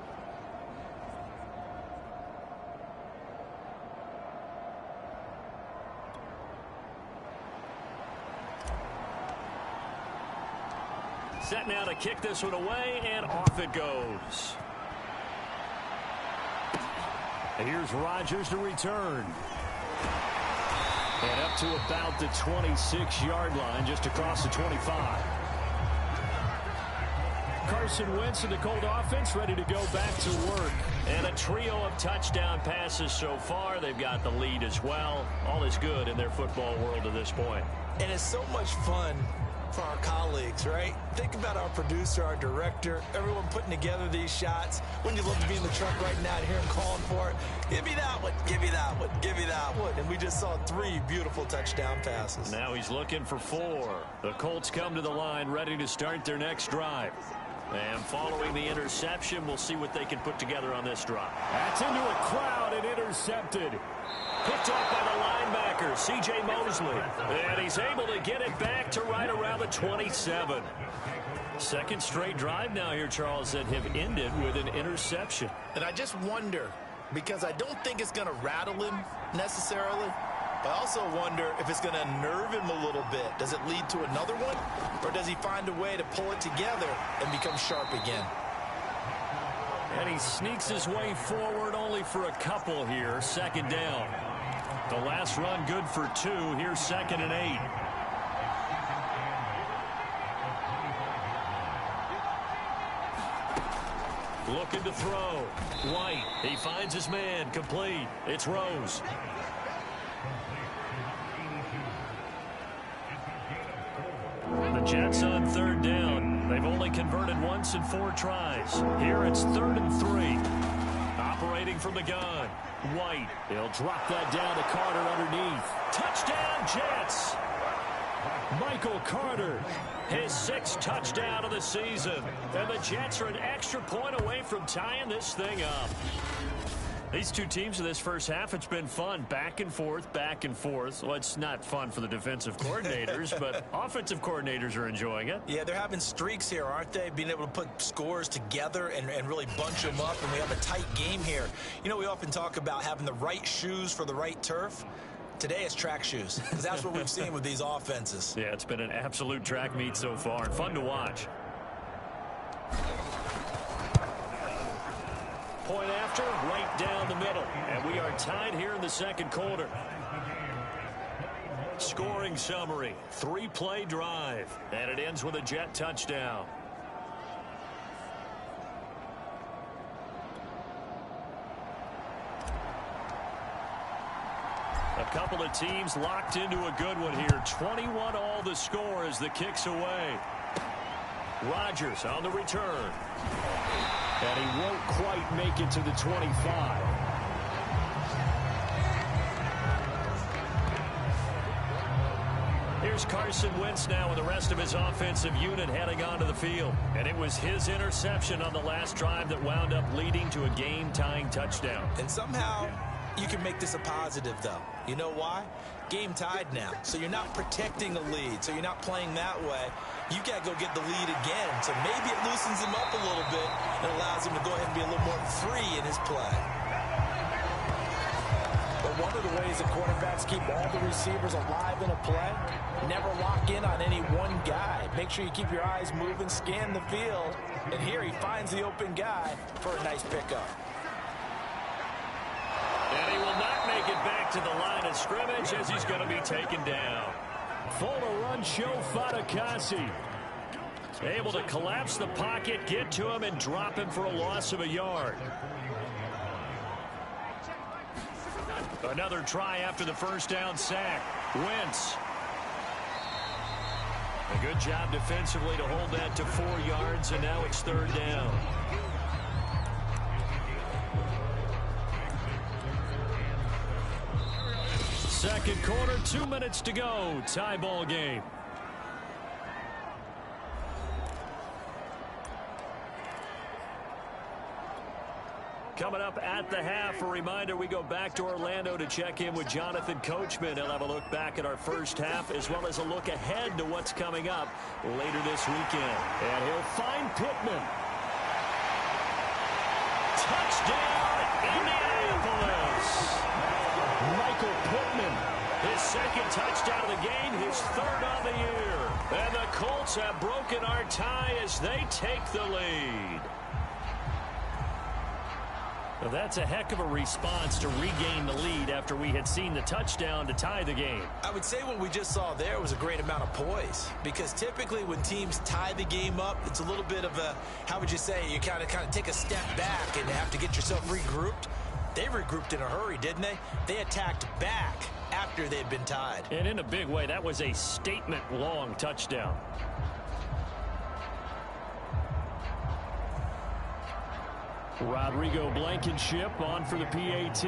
Set now to kick this one away, and off it goes. And here's Rodgers to return. And up to about the 26-yard line, just across the 25. Carson Wentz and the Colt offense ready to go back to work. And a trio of touchdown passes so far. They've got the lead as well. All is good in their football world at this point. And it's so much fun for our colleagues, right? Think about our producer, our director, everyone putting together these shots. Wouldn't you love to be in the truck right now and hear him calling for it? Give me that one, give me that one, give me that one. And we just saw 3 beautiful touchdown passes. Now he's looking for 4. The Colts come to the line ready to start their next drive. And following the interception, we'll see what they can put together on this drive. That's into a crowd and intercepted. Picked off by the linebacker, C.J. Mosley. And he's able to get it back to right around the 27. Second straight drive now here, Charles, that have ended with an interception. And I just wonder, because I don't think it's going to rattle him necessarily, but I also wonder if it's going to unnerve him a little bit. Does it lead to another one? Or does he find a way to pull it together and become sharp again? And he sneaks his way forward only for a couple here. Second down. The last run good for 2. Here's 2nd and 8. Looking to throw. White. He finds his man. Complete. It's Rose. The Jets on 3rd down. They've only converted once in 4 tries. Here it's 3rd and 3. Operating from the gun. White. He'll drop that down to Carter underneath. Touchdown, Jets. Michael Carter, his 6th touchdown of the season. And the Jets are an extra point away from tying this thing up. These two teams in this first half, it's been fun. Back and forth, back and forth. Well, it's not fun for the defensive coordinators, but offensive coordinators are enjoying it. Yeah, they're having streaks here, aren't they? Being able to put scores together and really bunch them up, and we have a tight game here. You know, we often talk about having the right shoes for the right turf. Today it's track shoes, because that's what we've seen with these offenses. Yeah, it's been an absolute track meet so far, and fun to watch. Point after, right down the middle. And we are tied here in the second quarter. Scoring summary, 3-play drive. And it ends with a Jet touchdown. A couple of teams locked into a good one here. 21 all the score as the kick's away. Rodgers on the return. And he won't quite make it to the 25. Here's Carson Wentz now with the rest of his offensive unit heading onto the field. And it was his interception on the last drive that wound up leading to a game-tying touchdown. And somehow you can make this a positive, though. You know why? Game tied now. So you're not protecting a lead. So you're not playing that way. You got to go get the lead again. So maybe it loosens him up a little bit and allows him to go ahead and be a little more free in his play. But one of the ways that quarterbacks keep all the receivers alive in a play, never lock in on any one guy. Make sure you keep your eyes moving, scan the field. And here he finds the open guy for a nice pickup. And he will not make it back to the line of scrimmage as he's going to be taken down. Full run show Fatukasi. Able to collapse the pocket, get to him, and drop him for a loss of a yard. Another try after the first down sack. Wentz. A good job defensively to hold that to 4 yards, and now it's 3rd down. Second quarter, 2 minutes to go. Tie ball game. Coming up at the half, a reminder, we go back to Orlando to check in with Jonathan Coachman. He'll have a look back at our first half as well as a look ahead to what's coming up later this weekend. And he'll find Pittman. Touchdown, Indianapolis. Michael Pittman, his 2nd touchdown of the game, his 3rd on the year. And the Colts have broken our tie as they take the lead. Well, that's a heck of a response to regain the lead after we had seen the touchdown to tie the game. I would say what we just saw there was a great amount of poise, because typically when teams tie the game up, it's a little bit of a, how would you say, you kind of take a step back and have to get yourself regrouped. They regrouped in a hurry, didn't they? They attacked back after they'd been tied. And in a big way, that was a statement-long touchdown. Rodrigo Blankenship on for the PAT.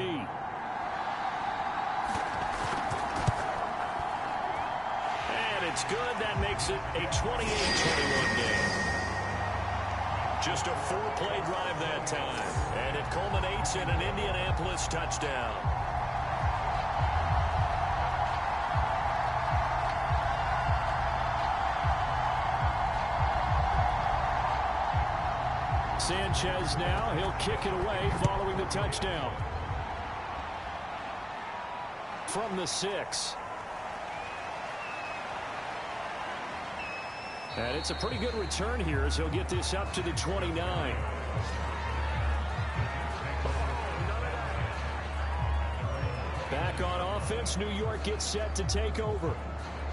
And it's good. That makes it a 28-21 game. Just a 4-play drive that time. And it culminates in an Indianapolis touchdown. Sanchez now, he'll kick it away following the touchdown. From the 6. And it's a pretty good return here as he'll get this up to the 29. Back on offense, New York gets set to take over.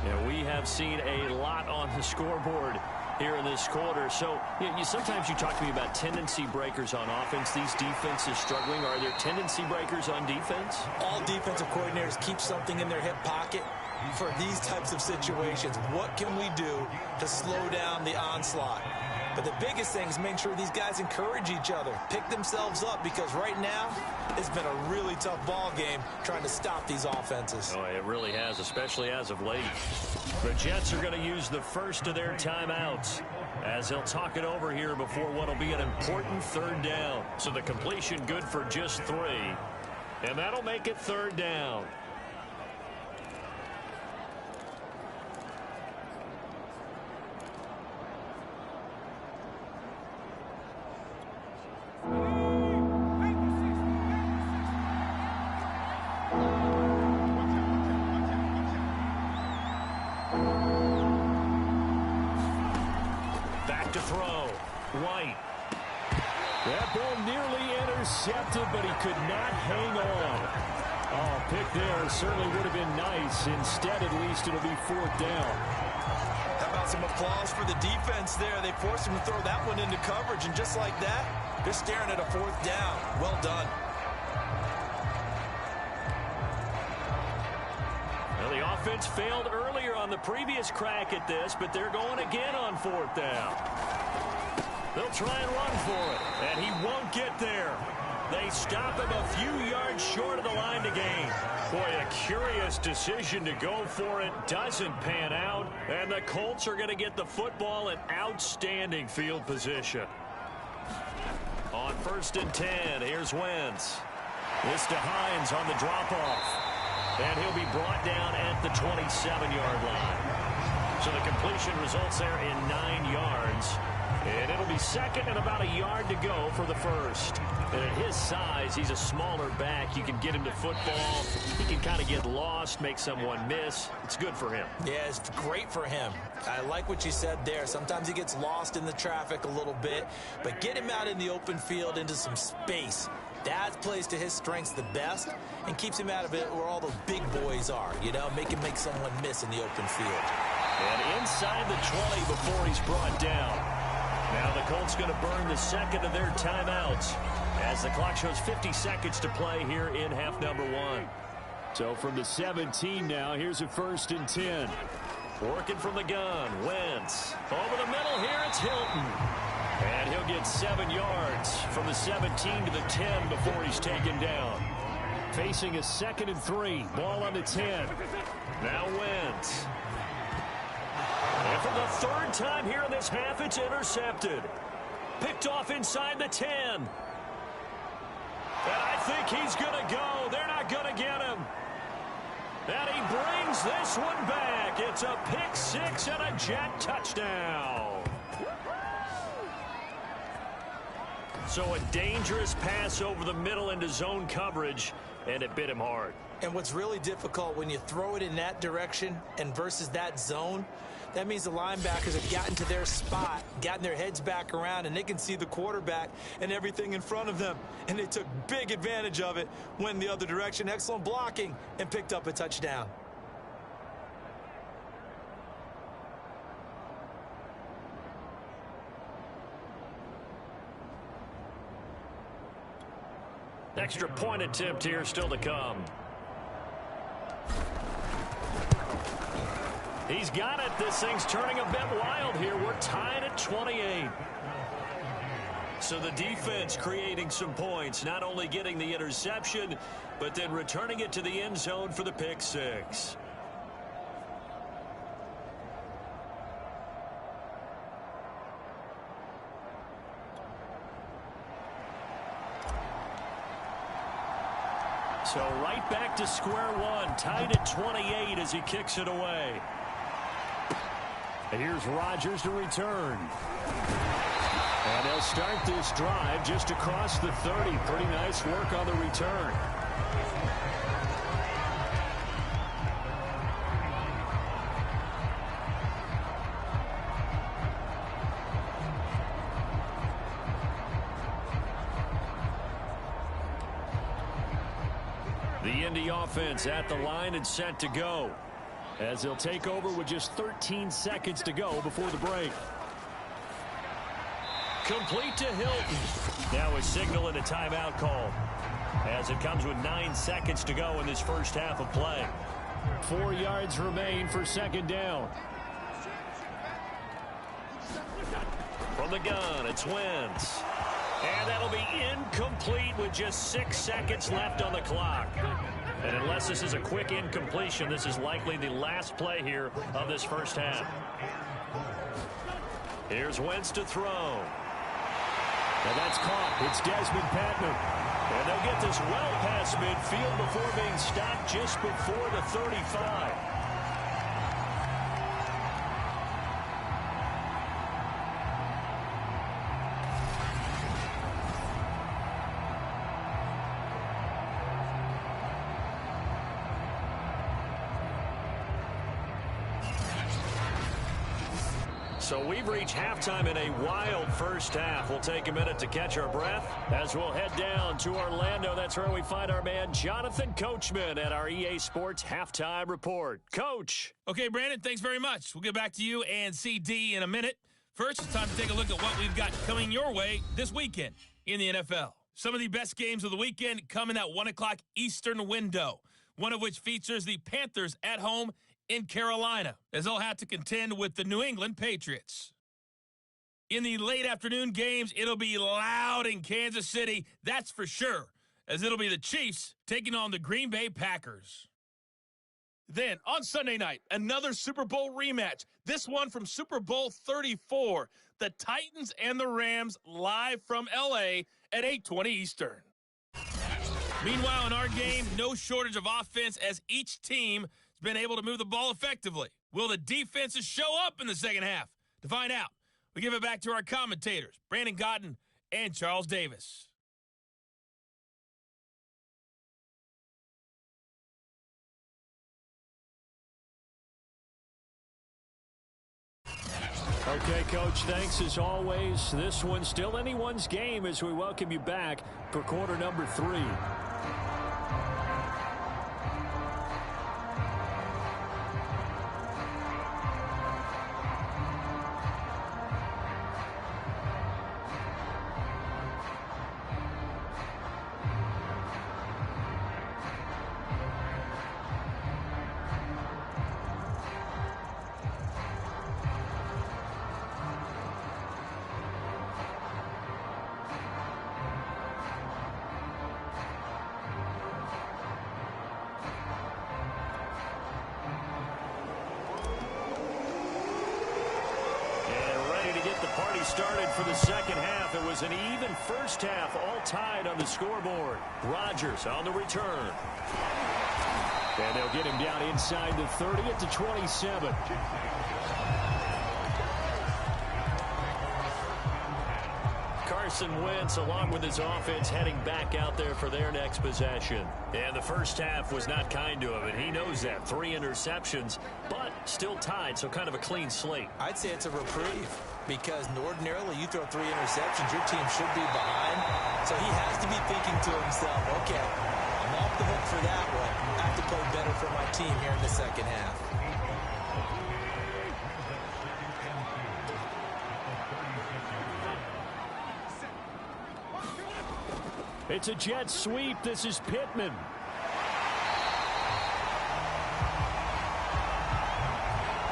Yeah, we have seen a lot on the scoreboard here in this quarter. So sometimes you talk to me about tendency breakers on offense. These defenses struggling. Are there tendency breakers on defense? All defensive coordinators keep something in their hip pocket for these types of situations. What can we do to slow down the onslaught? But the biggest thing is making sure these guys encourage each other, pick themselves up, because right now it's been a really tough ball game trying to stop these offenses. Oh, it really has, especially as of late. The Jets are going to use the first of their timeouts as they'll talk it over here before what will be an important 3rd down. So the completion good for just 3. And that'll make it 3rd down. To throw. White. That ball nearly intercepted, but he could not hang on. Oh, pick there certainly would have been nice. Instead, at least, it'll be 4th down. How about some applause for the defense there? They forced him to throw that one into coverage, and just like that, they're staring at a 4th down. Well done. Well, the offense failed earlier on the previous crack at this, but they're going again on 4th down. They'll try and run for it, and he won't get there. They stop him a few yards short of the line to gain. Boy, a curious decision to go for it. Doesn't pan out, and the Colts are going to get the football in outstanding field position. On 1st and 10, here's Wentz. This to Hines on the drop-off. And he'll be brought down at the 27-yard line. So the completion results there in 9 yards. And it'll be 2nd and about a yard to go for the 1st. And at his size, he's a smaller back. You can get him to football. He can kind of get lost, make someone miss. It's good for him. Yeah, it's great for him. I like what you said there. Sometimes he gets lost in the traffic a little bit. But get him out in the open field into some space. That plays to his strengths the best and keeps him out of it where all those big boys are. You know, make him make someone miss in the open field. And inside the 20 before he's brought down. Now the Colts going to burn the 2nd of their timeouts as the clock shows 50 seconds to play here in half number 1. So from the 17 now, here's a 1st and 10. Working from the gun, Wentz. Over the middle here, it's Hilton. And he'll get 7 yards from the 17 to the 10 before he's taken down. Facing a 2nd and 3. Ball on the 10. Now Wentz. And for the 3rd time here in this half, it's intercepted. Picked off inside the 10. And I think he's going to go. They're not going to get him. And he brings this one back. It's a pick 6 and a Jet touchdown. So a dangerous pass over the middle into zone coverage, and it bit him hard. And what's really difficult when you throw it in that direction and versus that zone, that means the linebackers have gotten to their spot, gotten their heads back around, and they can see the quarterback and everything in front of them. And they took big advantage of it, went the other direction, excellent blocking, and picked up a touchdown. Extra point attempt here still to come. He's got it. This thing's turning a bit wild here. We're tied at 28. So the defense creating some points, not only getting the interception, but then returning it to the end zone for the pick six. So right back to square one, tied at 28 as he kicks it away. And here's Rodgers to return. And they'll start this drive just across the 30. Pretty nice work on the return. The Indy offense at the line and set to go, as they'll take over with just 13 seconds to go before the break. Complete to Hilton. Now a signal and a timeout call, as it comes with 9 seconds to go in this first half of play. 4 yards remain for second down. From the gun, it's Wentz. And that'll be incomplete with just 6 seconds left on the clock. And unless this is a quick incompletion, this is likely the last play here of this first half. Here's Wentz to throw. And that's caught. It's Desmond Patman. And they'll get this well past midfield before being stopped just before the 35. So we've reached halftime in a wild first half. We'll take a minute to catch our breath as we'll head down to Orlando. That's where we find our man Jonathan Coachman at our EA Sports Halftime Report. Coach. Okay, Brandon, thanks very much. We'll get back to you and CD in a minute. First, it's time to take a look at what we've got coming your way this weekend in the NFL. Some of the best games of the weekend come in that 1 o'clock Eastern window, one of which features the Panthers at home in Carolina, as they'll have to contend with the New England Patriots. In the late afternoon games, it'll be loud in Kansas City, that's for sure, as it'll be the Chiefs taking on the Green Bay Packers. Then, on Sunday night, another Super Bowl rematch, this one from Super Bowl 34, the Titans and the Rams live from L.A. at 8:20 Eastern. Meanwhile, in our game, no shortage of offense as each team been able to move the ball effectively. Will the defenses show up in the second half? To find out, we give it back to our commentators, Brandon Gaudin and Charles Davis. Okay, Coach, thanks as always. This one's still anyone's game as we welcome you back for quarter number 3. Started for the second half. It was an even first half, all tied on the scoreboard. Rodgers on the return. And they'll get him down inside the 30 at the 27. Carson Wentz, along with his offense, heading back out there for their next possession. And the first half was not kind to him, and he knows that. 3 interceptions, but still tied, so kind of a clean slate. I'd say it's a reprieve, because ordinarily you throw 3 interceptions, your team should be behind. So he has to be thinking to himself, okay, I'm off the hook for that one. I have to play better for my team here in the second half. It's a jet sweep. This is Pittman.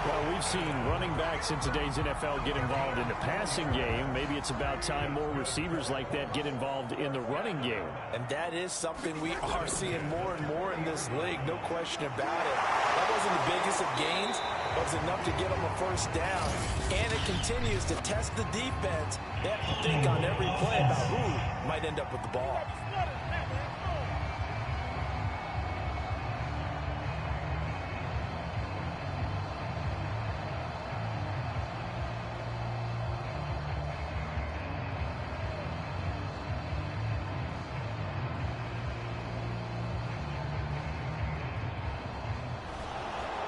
Well, we've seen running backs in today's NFL get involved in the passing game. Maybe it's about time more receivers like that get involved in the running game. And that is something we are seeing more and more in this league, no question about it. That wasn't the biggest of gains, but it's enough to get them a first down. And it continues to test the defense. They have to think on every play about who might end up with the ball.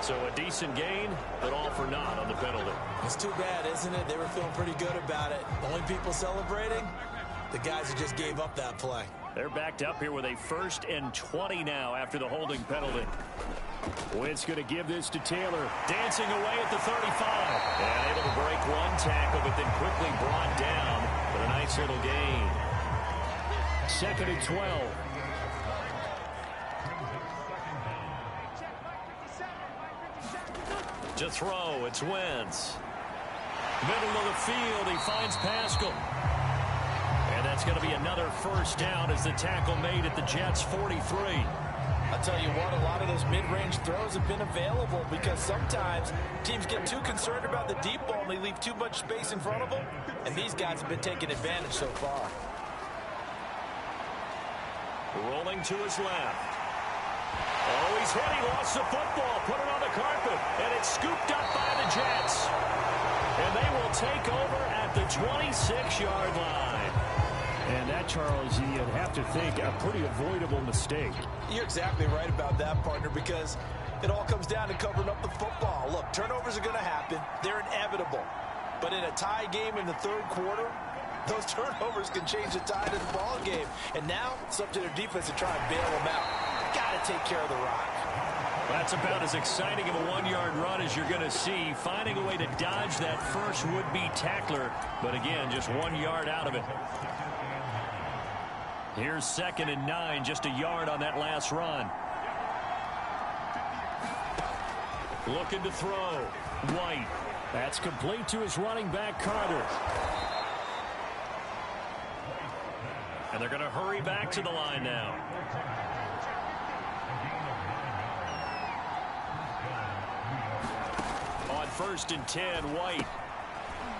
So a decent gain, but all for naught on the penalty. It's too bad, isn't it? They were feeling pretty good about it. Only people celebrating, the guys who just gave up that play. They're backed up here with a 1st and 20 now after the holding penalty. Wentz going to give this to Taylor. Dancing away at the 35. And able to break one tackle, but then quickly brought down with a nice little gain. 2nd and 12. To throw, it's Wentz. Middle of the field, he finds Pascal. And that's going to be another first down as the tackle made at the Jets' 43. I'll tell you what, a lot of those mid-range throws have been available because sometimes teams get too concerned about the deep ball and they leave too much space in front of them. And these guys have been taking advantage so far. Rolling to his left. Oh, he's hit. He lost the football. Put it on the carpet. And it's scooped up by the Jets. And they will take over at the 26-yard line. And that, Charles, you'd have to think a pretty avoidable mistake. You're exactly right about that, partner, because it all comes down to covering up the football. Look, turnovers are going to happen. They're inevitable. But in a tie game in the third quarter, those turnovers can change the tide of the ball game. And now it's up to their defense to try and bail them out. Got to take care of the rock. That's about as exciting of a one-yard run as you're going to see. Finding a way to dodge that first would-be tackler. But again, just 1 yard out of it. Here's 2nd and 9, just a yard on that last run. Looking to throw. White. That's complete to his running back, Carter. And they're going to hurry back to the line now. On 1st and 10, White.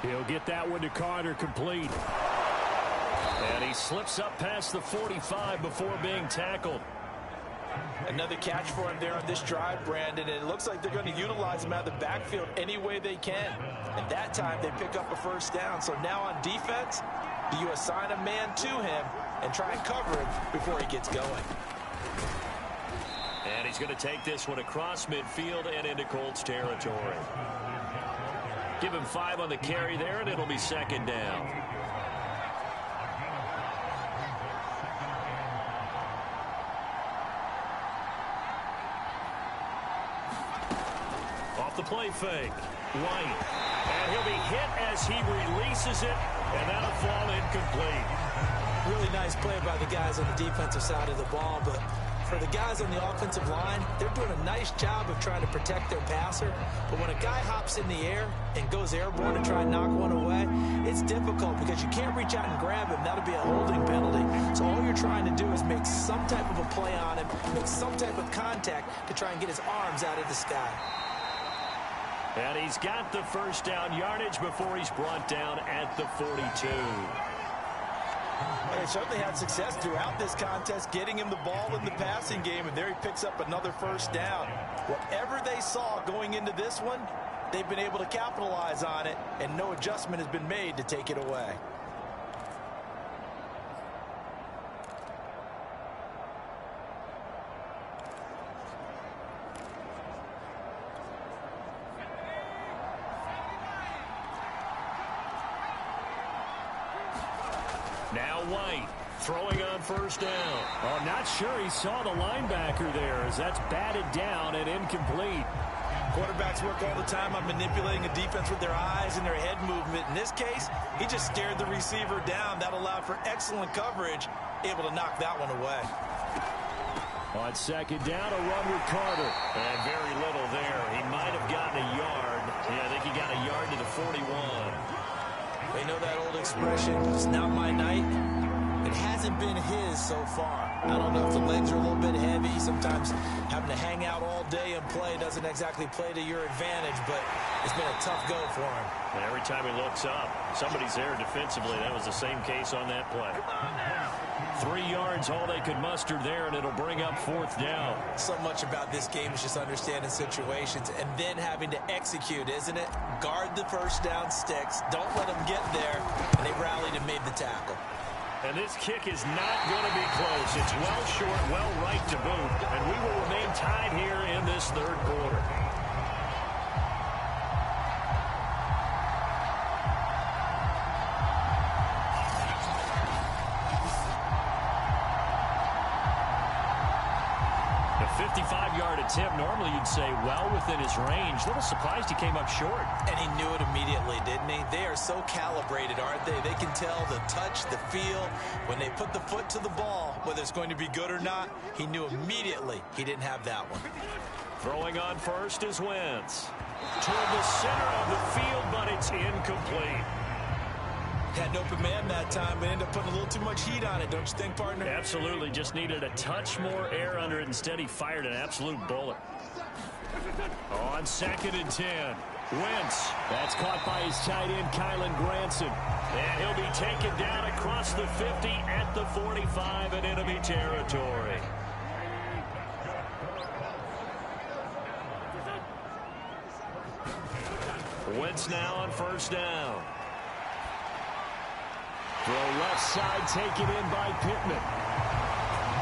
He'll get that one to Carter, complete. And he slips up past the 45 before being tackled. Another catch for him there on this drive, Brandon, and it looks like they're going to utilize him out of the backfield any way they can. And that time they pick up a first down. So now on defense, do you assign a man to him and try and cover him before he gets going? And he's going to take this one across midfield and into Colts territory. Give him 5 on the carry there, and it'll be 2nd down. Off the play fake. White. And he'll be hit as he releases it, and that'll fall incomplete. Really nice play by the guys on the defensive side of the ball, but for the guys on the offensive line, they're doing a nice job of trying to protect their passer. But when a guy hops in the air and goes airborne to try and knock one away, it's difficult because you can't reach out and grab him. That'll be a holding penalty. So all you're trying to do is make some type of a play on him, make some type of contact to try and get his arms out of the sky. And he's got the first down yardage before he's brought down at the 42. They certainly had success throughout this contest getting him the ball in the passing game, and there he picks up another first down. Whatever they saw going into this one, they've been able to capitalize on it, and no adjustment has been made to take it away. Now White throwing on first down. Oh, not sure he saw the linebacker there as that's batted down and incomplete. Quarterbacks work all the time on manipulating a defense with their eyes and their head movement. In this case, he just stared the receiver down. That allowed for excellent coverage, able to knock that one away. On second down, a run with Carter. And very little there. He might have gotten a yard. Yeah, I think he got a yard to the 41. They know that old expression, it's not my night. It hasn't been his so far. I don't know if the legs are a little bit heavy. Sometimes having to hang out all day and play doesn't exactly play to your advantage, but it's been a tough go for him. And every time he looks up, somebody's there defensively. That was the same case on that play. 3 yards, all they could muster there, and it'll bring up 4th down. So much about this game is just understanding situations and then having to execute, isn't it? Guard the first down sticks. Don't let them get there. And they rallied and made the tackle. And this kick is not going to be close. It's well short, well right to boot. And we will remain tied here in this 3rd quarter. A 55-yard attempt, normally you'd say well within his range. A little surprised he came up short. And he knew it immediately, didn't he? They are so calibrated, aren't they? They can tell the touch, the feel. When they put the foot to the ball, whether it's going to be good or not, he knew immediately he didn't have that one. Throwing on first is Wentz. Toward the center of the field, but it's incomplete. Had an open man that time, but ended up putting a little too much heat on it, don't you think, partner? Absolutely. Just needed a touch more air under it. Instead, he fired an absolute bullet. On 2nd and 10. Wentz. That's caught by his tight end, Kylan Granson. And he'll be taken down across the 50 at the 45 in enemy territory. Wentz now on 1st down. Throw left side taken in by Pittman.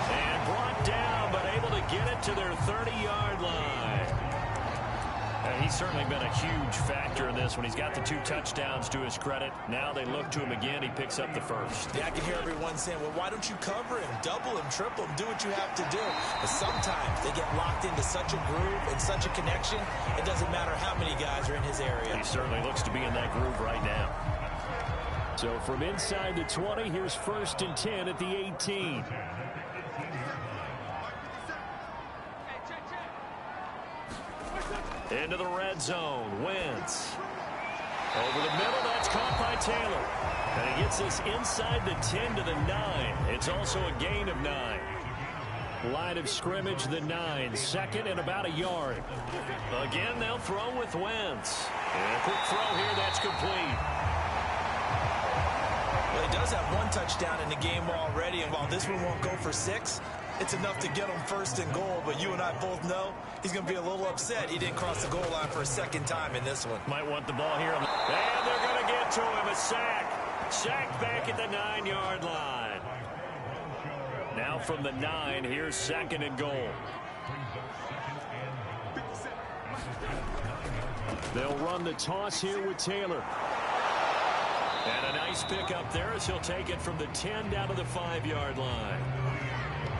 And brought down, but able to get it to their 30-yard line. And he's certainly been a huge factor in this when he's got the 2 touchdowns to his credit. Now they look to him again. He picks up the 1st. Yeah, I can hear everyone saying, well, why don't you cover him, double him, triple him, do what you have to do. But sometimes they get locked into such a groove and such a connection, it doesn't matter how many guys are in his area. He certainly looks to be in that groove right now. So from inside the 20, here's 1st and 10 at the 18. Into the red zone. Wentz. Over the middle, that's caught by Taylor. And he gets this inside the 10 to the 9. It's also a gain of 9. Line of scrimmage, the 9. 2nd and about a yard. Again, they'll throw with Wentz. And a quick throw here, that's complete. Well, he does have 1 touchdown in the game already, and while this one won't go for 6, it's enough to get him 1st and goal, but you and I both know he's going to be a little upset he didn't cross the goal line for a 2nd time in this one. Might want the ball here. And they're going to get to him. A sack. Sack back at the 9-yard line. Now from the 9, here's 2nd and goal. They'll run the toss here with Taylor. And a nice pickup there as he'll take it from the 10 down to the 5-yard line.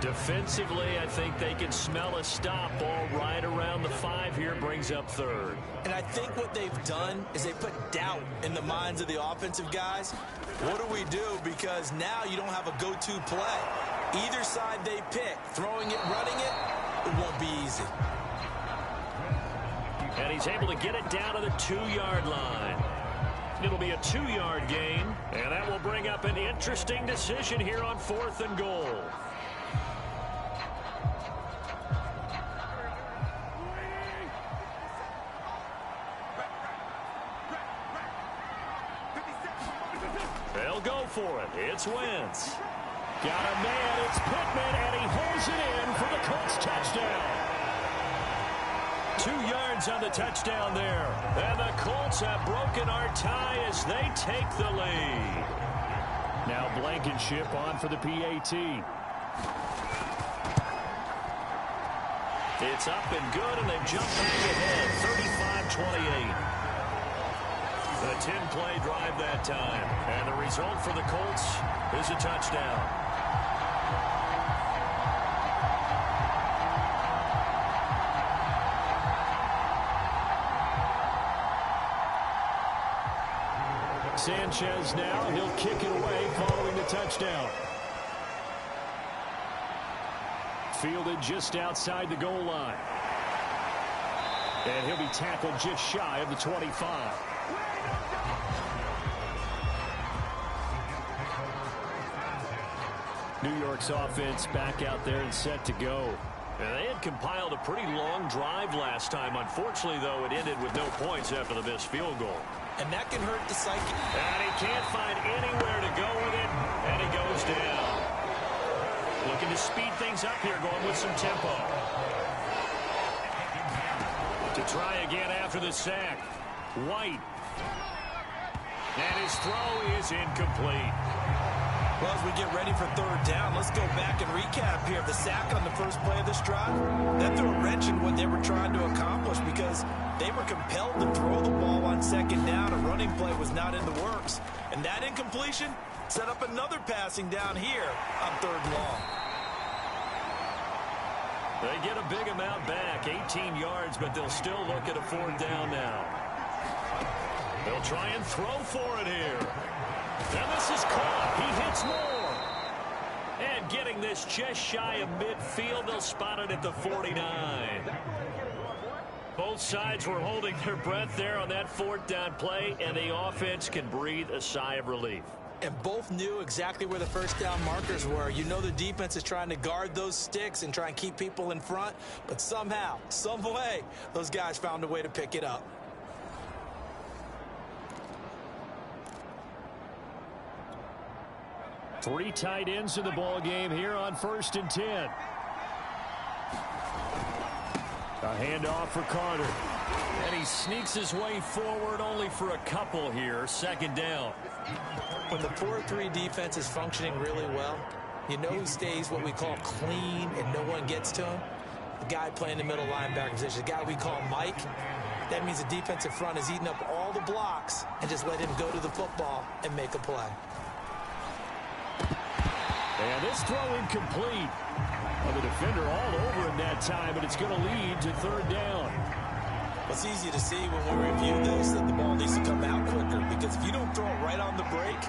Defensively, I think they can smell a stop ball right around the 5 here, brings up 3rd. And I think what they've done is they put doubt in the minds of the offensive guys. What do we do? Because now you don't have a go-to play. Either side they pick, throwing it, running it, it won't be easy. And he's able to get it down to the 2-yard line. It'll be a 2-yard gain, and that will bring up an interesting decision here on 4th and goal. They'll go for it. It's Wentz. Got a man. It's Pittman, and he holds it in for the Colts touchdown. 2 yards on the touchdown there. And the Colts have broken our tie as they take the lead. Now Blankenship on for the PAT. It's up and good, and they've jumped back ahead, 35-28. A 10-play drive that time. And the result for the Colts is a touchdown. Sanchez now, he'll kick it away following the touchdown. fielded just outside the goal line. And he'll be tackled just shy of the 25. New York's offense back out there and set to go. And they had compiled a pretty long drive last time. Unfortunately, though, it ended with no points after the missed field goal. And that can hurt the psyche. And he can't find anywhere to go with it, and he goes down. Looking to speed things up here, going with some tempo. To try again after the sack. White. And his throw is incomplete. Well, as we get ready for third down, let's go back and recap here. The sack on the first play of this drive, that threw a wrench in what they were trying to accomplish because they were compelled to throw the ball on second down. A running play was not in the works. And that incompletion set up another passing down here on third and long. They get a big amount back, 18 yards, but they'll still look at a fourth down now. They'll try and throw for it here. And this is caught. He hits more. And getting this just shy of midfield, they'll spot it at the 49. Both sides were holding their breath there on that fourth down play, and the offense can breathe a sigh of relief. And both knew exactly where the first down markers were. You know the defense is trying to guard those sticks and try and keep people in front, but somehow, some way, those guys found a way to pick it up. Three tight ends in the ball game here on 1st and 10. A handoff for Carter. And he sneaks his way forward only for a couple here. Second down. When the 4-3 defense is functioning really well, you know he stays what we call clean and no one gets to him. The guy playing the middle linebacker position, the guy we call Mike, that means the defensive front is eating up all the blocks and just let him go to the football and make a play. And this throw incomplete. Well, the defender all over him that time, but it's going to lead to third down. It's easy to see when we review this that the ball needs to come out quicker, because if you don't throw it right on the break,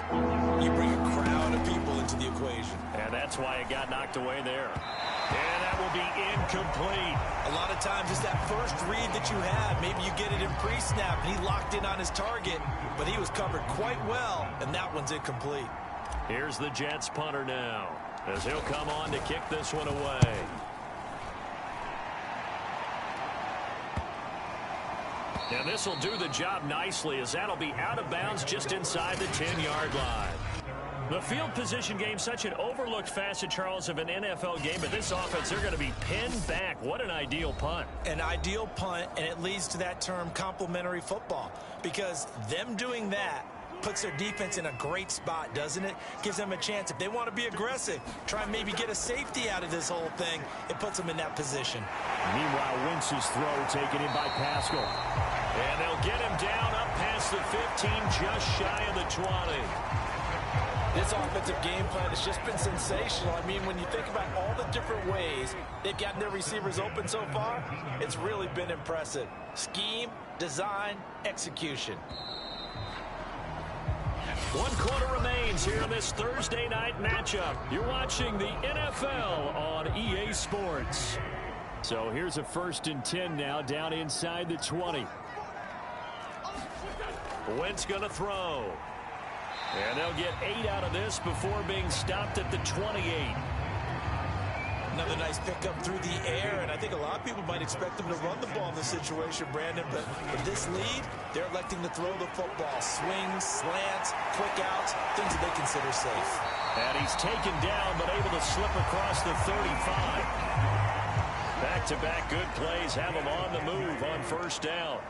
you bring a crowd of people into the equation. And that's why it got knocked away there. And that will be incomplete. A lot of times it's that first read that you have. Maybe you get it in pre-snap, and he locked in on his target, but he was covered quite well, and that one's incomplete. Here's the Jets punter now, as he'll come on to kick this one away. And this will do the job nicely, as that'll be out of bounds just inside the 10-yard line. The field position game, such an overlooked facet, Charles, of an NFL game, but this offense, they're going to be pinned back. What an ideal punt. An ideal punt, and it leads to that term complementary football, because them doing that puts their defense in a great spot, doesn't it? Gives them a chance. If they want to be aggressive, try and maybe get a safety out of this whole thing, it puts them in that position. Meanwhile, Wentz's throw taken in by Pascal. And they'll get him down up past the 15, just shy of the 20. This offensive game plan has just been sensational. I mean, when you think about all the different ways they've gotten their receivers open so far, it's really been impressive. Scheme, design, execution. 1 quarter remains here in this Thursday night matchup. You're watching the NFL on EA Sports. So here's a 1st and 10 now, down inside the 20. Wentz going to throw. And they'll get 8 out of this before being stopped at the 28. Another nice pickup through the air, and I think a lot of people might expect them to run the ball in this situation, Brandon, but with this lead, they're electing to throw the football. Swings, slants, quick outs, things that they consider safe. And he's taken down, but able to slip across the 35. Back-to-back good plays have him on the move on 1st down.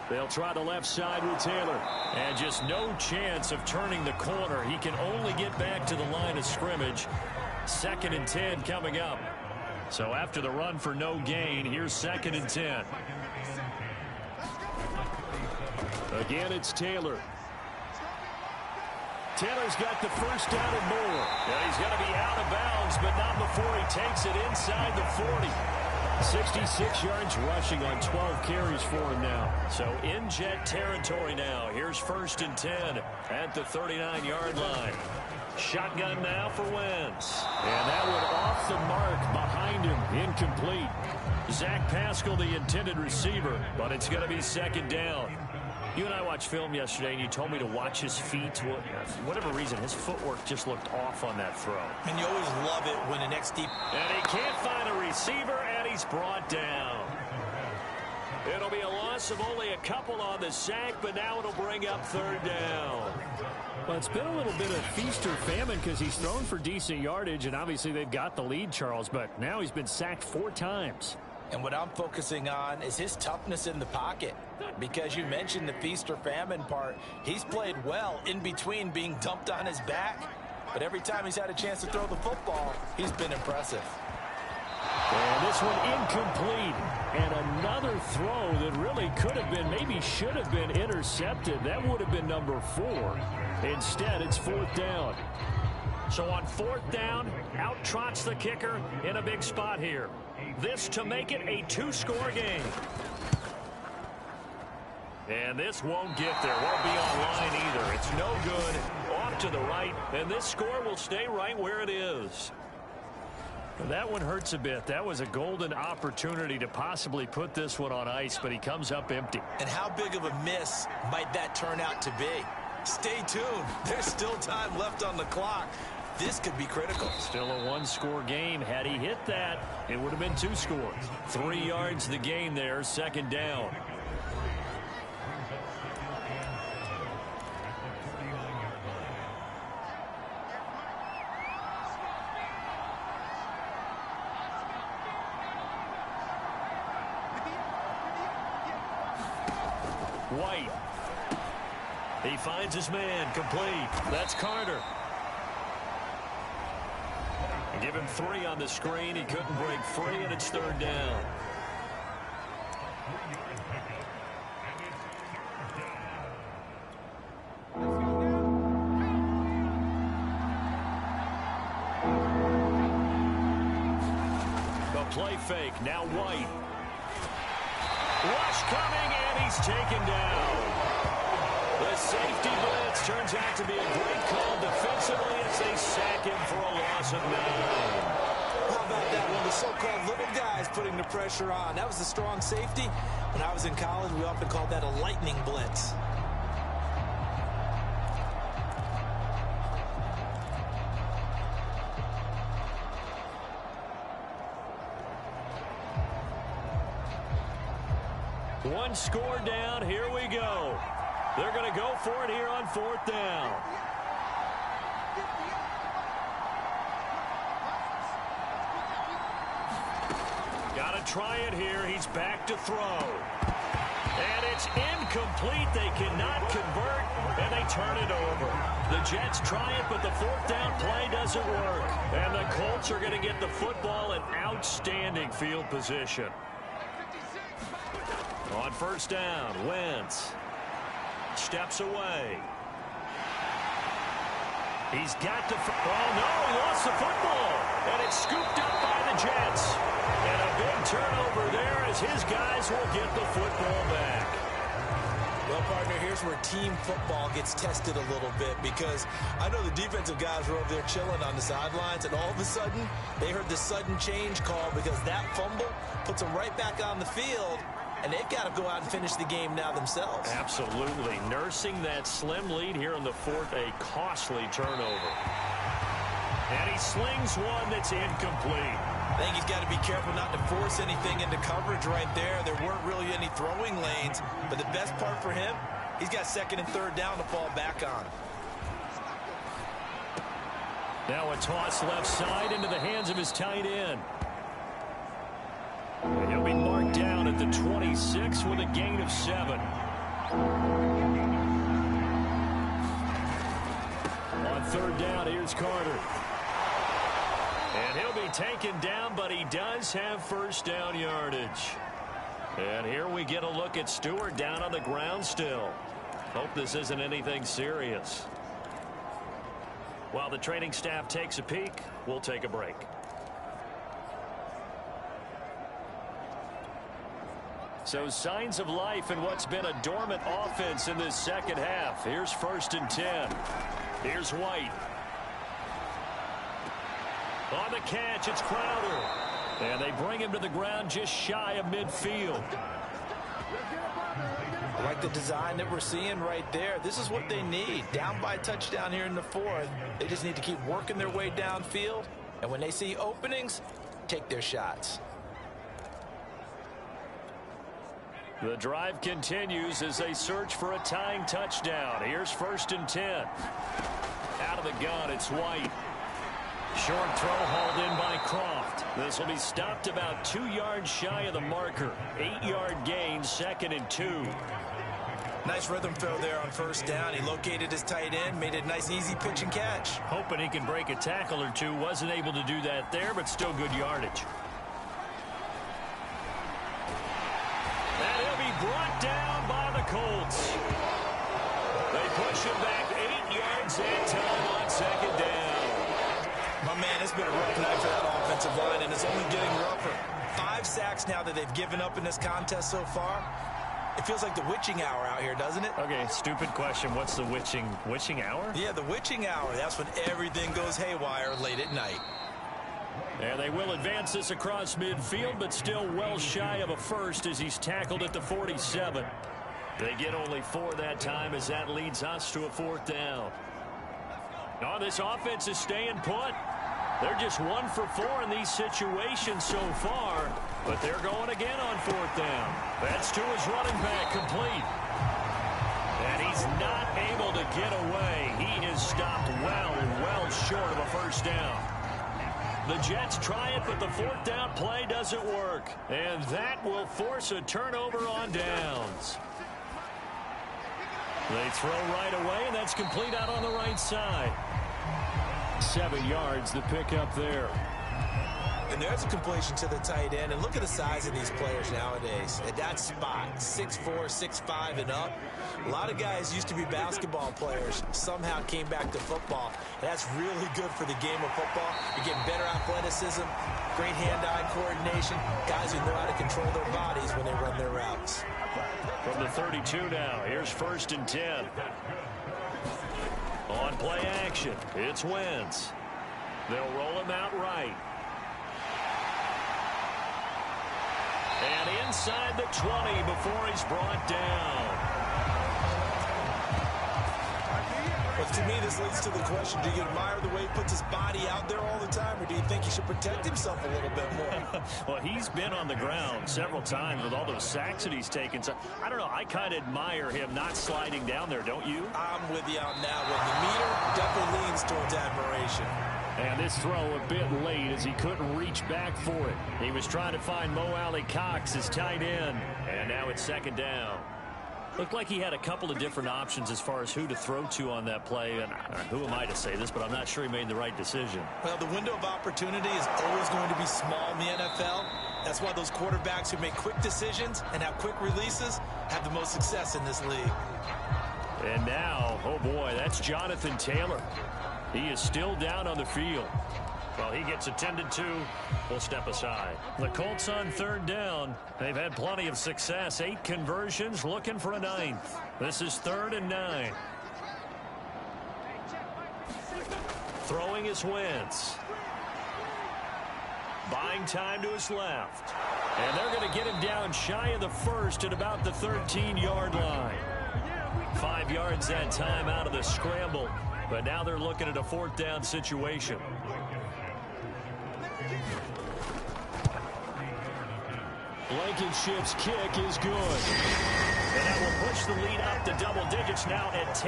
They'll try the left side with Taylor. And just no chance of turning the corner. He can only get back to the line of scrimmage. 2nd and 10 coming up. So after the run for no gain, here's 2nd and 10. Again, it's Taylor. Taylor's got the first down and more. And he's going to be out of bounds, but not before he takes it inside the 40. 66 yards rushing on 12 carries for him now. So in Jet territory now. Here's 1st and 10 at the 39-yard line. Shotgun now for Wentz. And that one off the mark behind him. Incomplete. Zach Pascal, the intended receiver, but it's going to be second down. You and I watched film yesterday, and you told me to watch his feet. Well, for whatever reason, his footwork just looked off on that throw. And you always love it when an deep. And he can't find a receiver, and he's brought down. It'll be a loss of only a couple on the sack, but now it'll bring up third down. Well, it's been a little bit of feast or famine because he's thrown for decent yardage, and obviously they've got the lead, Charles, but now he's been sacked 4 times. And what I'm focusing on is his toughness in the pocket. Because you mentioned the feast or famine part, he's played well in between being dumped on his back. But every time he's had a chance to throw the football, he's been impressive. And this one incomplete. And another throw that really could have been, maybe should have been intercepted. That would have been number 4. Instead, it's 4th down. So on 4th down, out trots the kicker in a big spot here. This to make it a 2-score game. And this won't get there. Won't be online either. It's no good. Off to the right. And this score will stay right where it is. That one hurts a bit. That was a golden opportunity to possibly put this one on ice, but he comes up empty. And how big of a miss might that turn out to be? Stay tuned. There's still time left on the clock. This could be critical. Still a 1-score game. Had he hit that, it would have been 2 scores. 3 yards the gain there, second down. White. He finds his man, complete. That's Carter. Give him 3 on the screen. He couldn't break free, and it's third down. The play fake, now White. Rush coming, and he's taken down. The safety blitz turns out to be a great call defensively as they sack him for a loss of 9. How about that one? The so-called little guys putting the pressure on. That was the strong safety. When I was in college, we often called that a lightning blitz. One score down. Here we go. They're going to go for it here on 4th down. Got to try it here. He's back to throw. And it's incomplete. They cannot convert, and they turn it over. The Jets try it, but the 4th down play doesn't work. And the Colts are going to get the football in outstanding field position. On 1st down, Wentz steps away. He's got to... Oh, no, he lost the football. And it's scooped up by the Jets. And a big turnover there as his guys will get the football back. Well, partner, here's where team football gets tested a little bit, because I know the defensive guys were over there chilling on the sidelines, and all of a sudden, they heard the sudden change call because that fumble puts them right back on the field. And they've got to go out and finish the game now themselves. Absolutely. Nursing that slim lead here in the 4th, a costly turnover. And he slings one that's incomplete. I think he's got to be careful not to force anything into coverage right there. There weren't really any throwing lanes. But the best part for him, he's got 2nd and 3rd down to fall back on. Now a toss left side into the hands of his tight end. And he'll be marked down at the 26 with a gain of 7. On 3rd down, here's Carter. And he'll be taken down, but he does have 1st down yardage. And here we get a look at Stewart down on the ground still. Hope this isn't anything serious. While the training staff takes a peek, we'll take a break. So signs of life in what's been a dormant offense in this second half. Here's 1st and 10. Here's White. On the catch, it's Crowder. And they bring him to the ground just shy of midfield. I like the design that we're seeing right there. This is what they need. Down by a touchdown here in the fourth. They just need to keep working their way downfield. And when they see openings, take their shots. The drive continues as they search for a tying touchdown. Here's 1st and 10. Out of the gun, it's White. Short throw hauled in by Croft. This will be stopped about 2 yards shy of the marker. 8-yard gain, 2nd and 2. Nice rhythm throw there on 1st down. He located his tight end, made it a nice easy pitch and catch. Hoping he can break a tackle or two. Wasn't able to do that there, but still good yardage. And he'll be brought down by the Colts. They push him back 8 yards and time on 2nd down. My man, it's been a rough night for that offensive line, and it's only getting rougher. 5 sacks now that they've given up in this contest so far. It feels like the witching hour out here, doesn't it? Okay, stupid question. What's the witching hour? Yeah, the witching hour. That's when everything goes haywire late at night. And they will advance this across midfield, but still well shy of a first as he's tackled at the 47. They get only 4 that time as that leads us to a 4th down. Oh, this offense is staying put. They're just 1 for 4 in these situations so far, but they're going again on 4th down. That's to his running back, complete. And he's not able to get away. He is stopped well short of a 1st down. The Jets try it, but the 4th down play doesn't work. And that will force a turnover on downs. They throw right away, and that's complete out on the right side. 7 yards, the pickup there. And there's a completion to the tight end. And look at the size of these players nowadays. At that spot, 6'4", 6'5", and up. A lot of guys used to be basketball players, somehow came back to football. That's really good for the game of football. You're getting better athleticism, great hand-eye coordination, guys who know how to control their bodies when they run their routes. From the 32 now, here's 1st and 10. On play action, it's Wentz. They'll roll him out right. And inside the 20 before he's brought down. But to me, this leads to the question, do you admire the way he puts his body out there all the time, or do you think he should protect himself a little bit more? Well, he's been on the ground several times with all those sacks that he's taken. So, I don't know, I kind of admire him not sliding down there, don't you? I'm with you on that one. The meter definitely leans towards admiration. And this throw a bit late as he couldn't reach back for it. He was trying to find Mo Alley-Cox, his tight end. And now it's 2nd down. Looked like he had a couple of different options as far as who to throw to on that play. And who am I to say this, but I'm not sure he made the right decision. Well, the window of opportunity is always going to be small in the NFL. That's why those quarterbacks who make quick decisions and have quick releases have the most success in this league. And now, oh boy, that's Jonathan Taylor. He is still down on the field. Well, he gets attended to. We'll step aside. The Colts on 3rd down. They've had plenty of success. 8 conversions, looking for a 9th. This is 3rd and 9. Throwing is Wentz. Buying time to his left. And they're going to get him down shy of the 1st at about the 13-yard line. 5 yards that time out of the scramble. But now they're looking at a 4th down situation. Blankenship's kick is good. And that will push the lead up to double digits now at 10.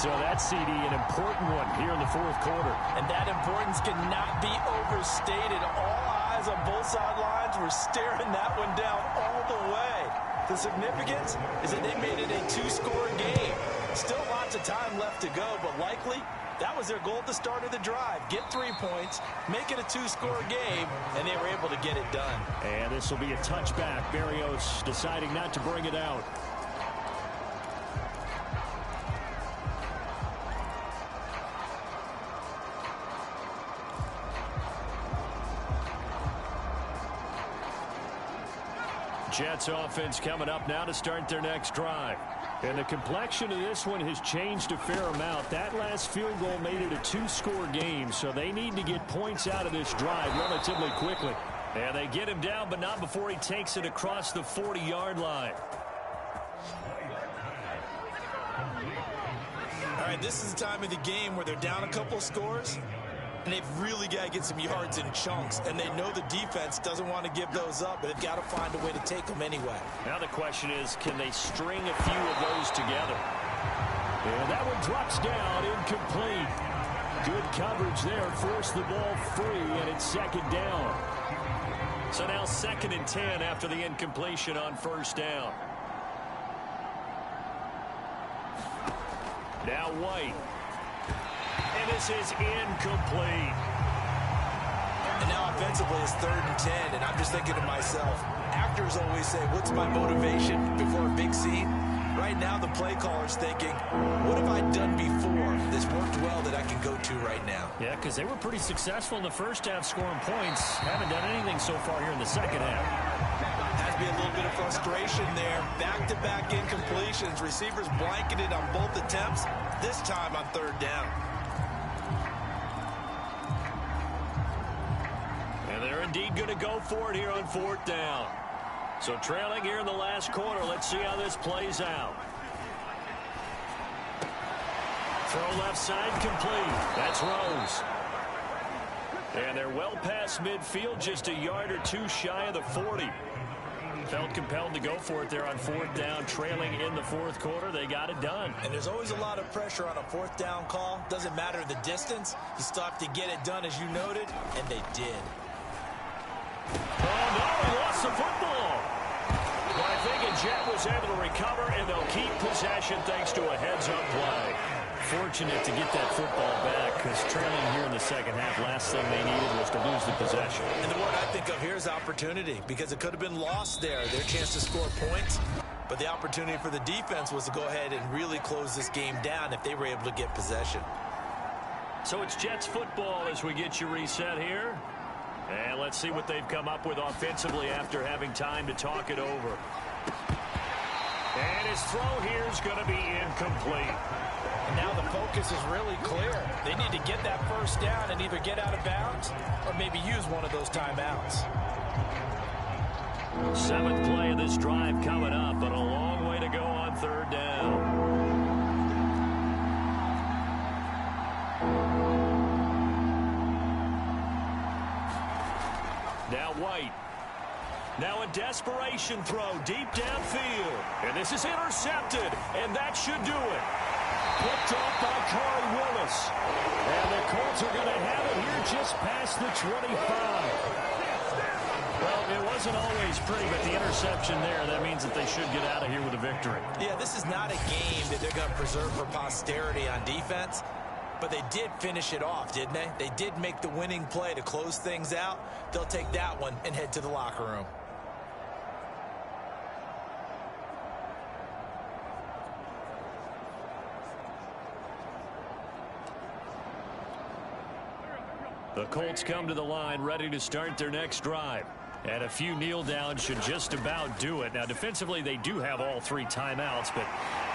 So that CD, an important one here in the 4th quarter. And that importance cannot be overstated. All eyes on both sidelines were staring that one down all the way. The significance is that they made it a 2-score game. Still lots of time left to go, but likely that was their goal at the start of the drive. Get 3 points, make it a 2-score game, and they were able to get it done. And this will be a touchback. Berrios deciding not to bring it out. Jets offense coming up now to start their next drive. And the complexion of this one has changed a fair amount. That last field goal made it a 2-score game, so they need to get points out of this drive relatively quickly. And they get him down, but not before he takes it across the 40-yard line. All right, this is the time of the game where they're down a couple scores, and they've really got to get some yards in chunks, and they know the defense doesn't want to give those up, but they've got to find a way to take them anyway. Now the question is, can they string a few of those together? And that one drops down, incomplete. Good coverage there, forced the ball free, and it's second down. So now 2nd and 10 after the incompletion on first down. Now White. And this is incomplete. And now offensively it's 3rd and 10, and I'm just thinking to myself, actors always say, what's my motivation before a big scene? Right now the play caller's thinking, what have I done before that's worked well that I can go to right now? Yeah, because they were pretty successful in the first half scoring points. Haven't done anything so far here in the second half. Has to be a little bit of frustration there. Back-to-back incompletions. Receivers blanketed on both attempts, this time on 3rd down. And they're indeed going to go for it here on 4th down. So trailing here in the last quarter. Let's see how this plays out. Throw left side complete. That's Rose. And they're well past midfield, just a yard or two shy of the 40. Felt compelled to go for it there on 4th down, trailing in the 4th quarter. They got it done. And there's always a lot of pressure on a 4th down call. Doesn't matter the distance. You still have to get it done, as you noted, and they did. Oh, no, he lost the football. But I think a Jet was able to recover, and they'll keep possession thanks to a heads-up play. Fortunate to get that football back, because trailing here in the second half, last thing they needed was to lose the possession. And the word I think of here is opportunity, because it could have been lost there, their chance to score points. But the opportunity for the defense was to go ahead and really close this game down if they were able to get possession. So it's Jets football as we get you reset here. And let's see what they've come up with offensively after having time to talk it over. And his throw here is going to be incomplete. And now the focus is really clear. They need to get that first down and either get out of bounds or maybe use one of those timeouts. 7th play of this drive coming up, but a long way to go on 3rd down. Now White. Now a desperation throw deep downfield. And this is intercepted, and that should do it. Picked off by Corey Willis. And the Colts are going to have it here just past the 25. Well, it wasn't always pretty, but the interception there, that means that they should get out of here with a victory. Yeah, this is not a game that they're going to preserve for posterity on defense. But they did finish it off, didn't they? They did make the winning play to close things out. They'll take that one and head to the locker room. The Colts come to the line ready to start their next drive. And a few kneel downs should just about do it. Now, defensively, they do have all 3 timeouts, but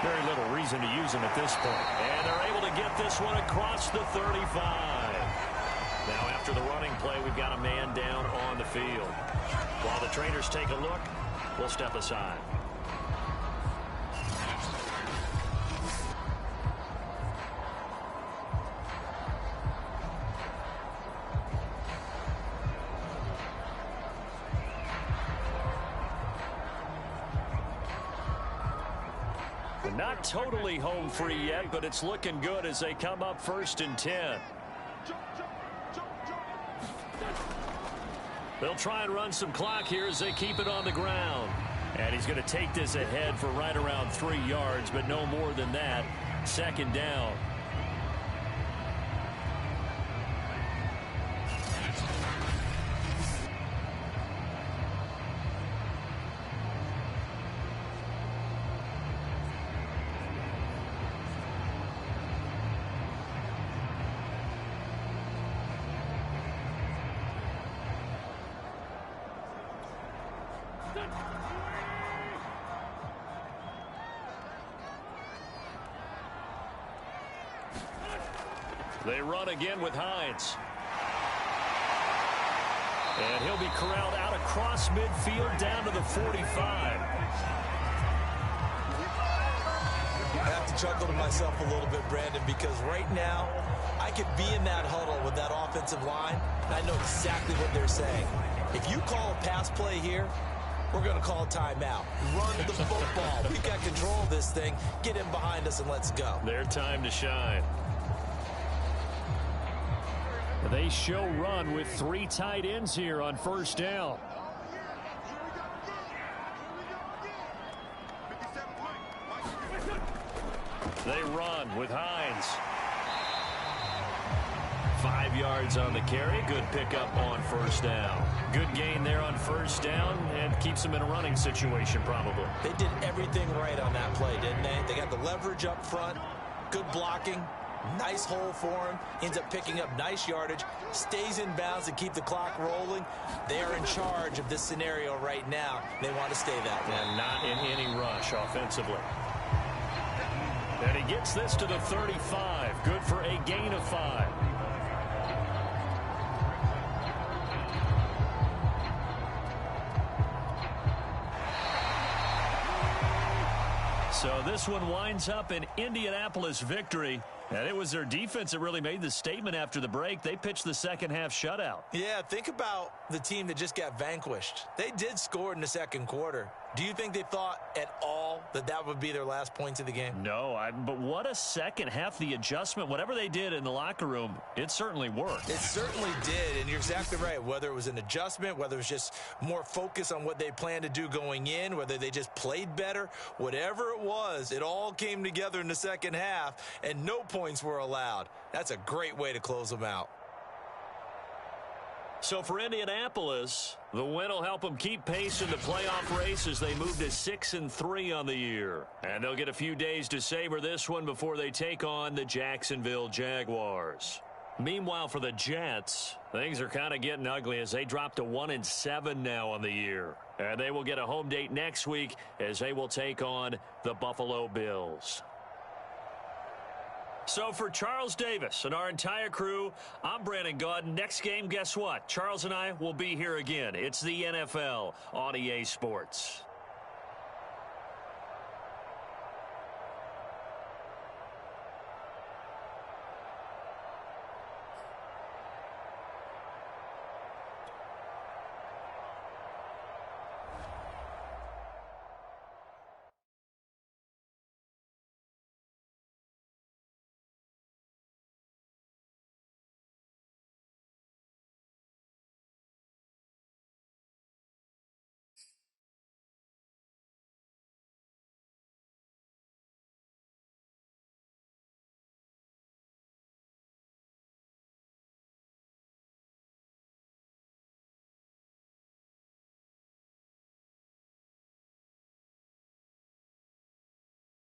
very little reason to use them at this point. And they're able to get this one across the 35. Now, after the running play, we've got a man down on the field. While the trainers take a look, we'll step aside. Not totally home free yet, but it's looking good as they come up 1st and 10. They'll try and run some clock here as they keep it on the ground. And he's going to take this ahead for right around 3 yards, but no more than that. 2nd down. They run again with Hines. And he'll be corralled out across midfield down to the 45. I have to chuckle to myself a little bit, Brandon, because right now I could be in that huddle with that offensive line, and I know exactly what they're saying. If you call a pass play here, we're going to call a timeout. Run the football. We've got control of this thing. Get in behind us and let's go. Their time to shine. They show run with 3 tight ends here on first down. They run with Hines. 5 yards on the carry. Good pickup on first down. Good gain there on first down and keeps them in a running situation probably. They did everything right on that play, didn't they? They got the leverage up front, good blocking, nice hole for him, ends up picking up nice yardage, stays in bounds and keep the clock rolling. They are in charge of this scenario right now. They want to stay that way. And not in any rush offensively. And he gets this to the 35. Good for a gain of 5. So this one winds up an Indianapolis victory. And it was their defense that really made the statement after the break. They pitched the second half shutout. Yeah, think about the team that just got vanquished. They did score in the second quarter. Do you think they thought at all that that would be their last points of the game? No, but what a second half. The adjustment, whatever they did in the locker room, it certainly worked. It certainly did, and you're exactly right. Whether it was an adjustment, whether it was just more focus on what they planned to do going in, whether they just played better, whatever it was, it all came together in the second half, and no points were allowed. That's a great way to close them out. So for Indianapolis, the win will help them keep pace in the playoff race as they move to 6-3 on the year. And they'll get a few days to savor this one before they take on the Jacksonville Jaguars. Meanwhile, for the Jets, things are kind of getting ugly as they drop to 1-7 now on the year. And they will get a home date next week as they will take on the Buffalo Bills. So for Charles Davis and our entire crew, I'm Brandon Gaudin. Next game, guess what? Charles and I will be here again. It's the NFL on EA Sports.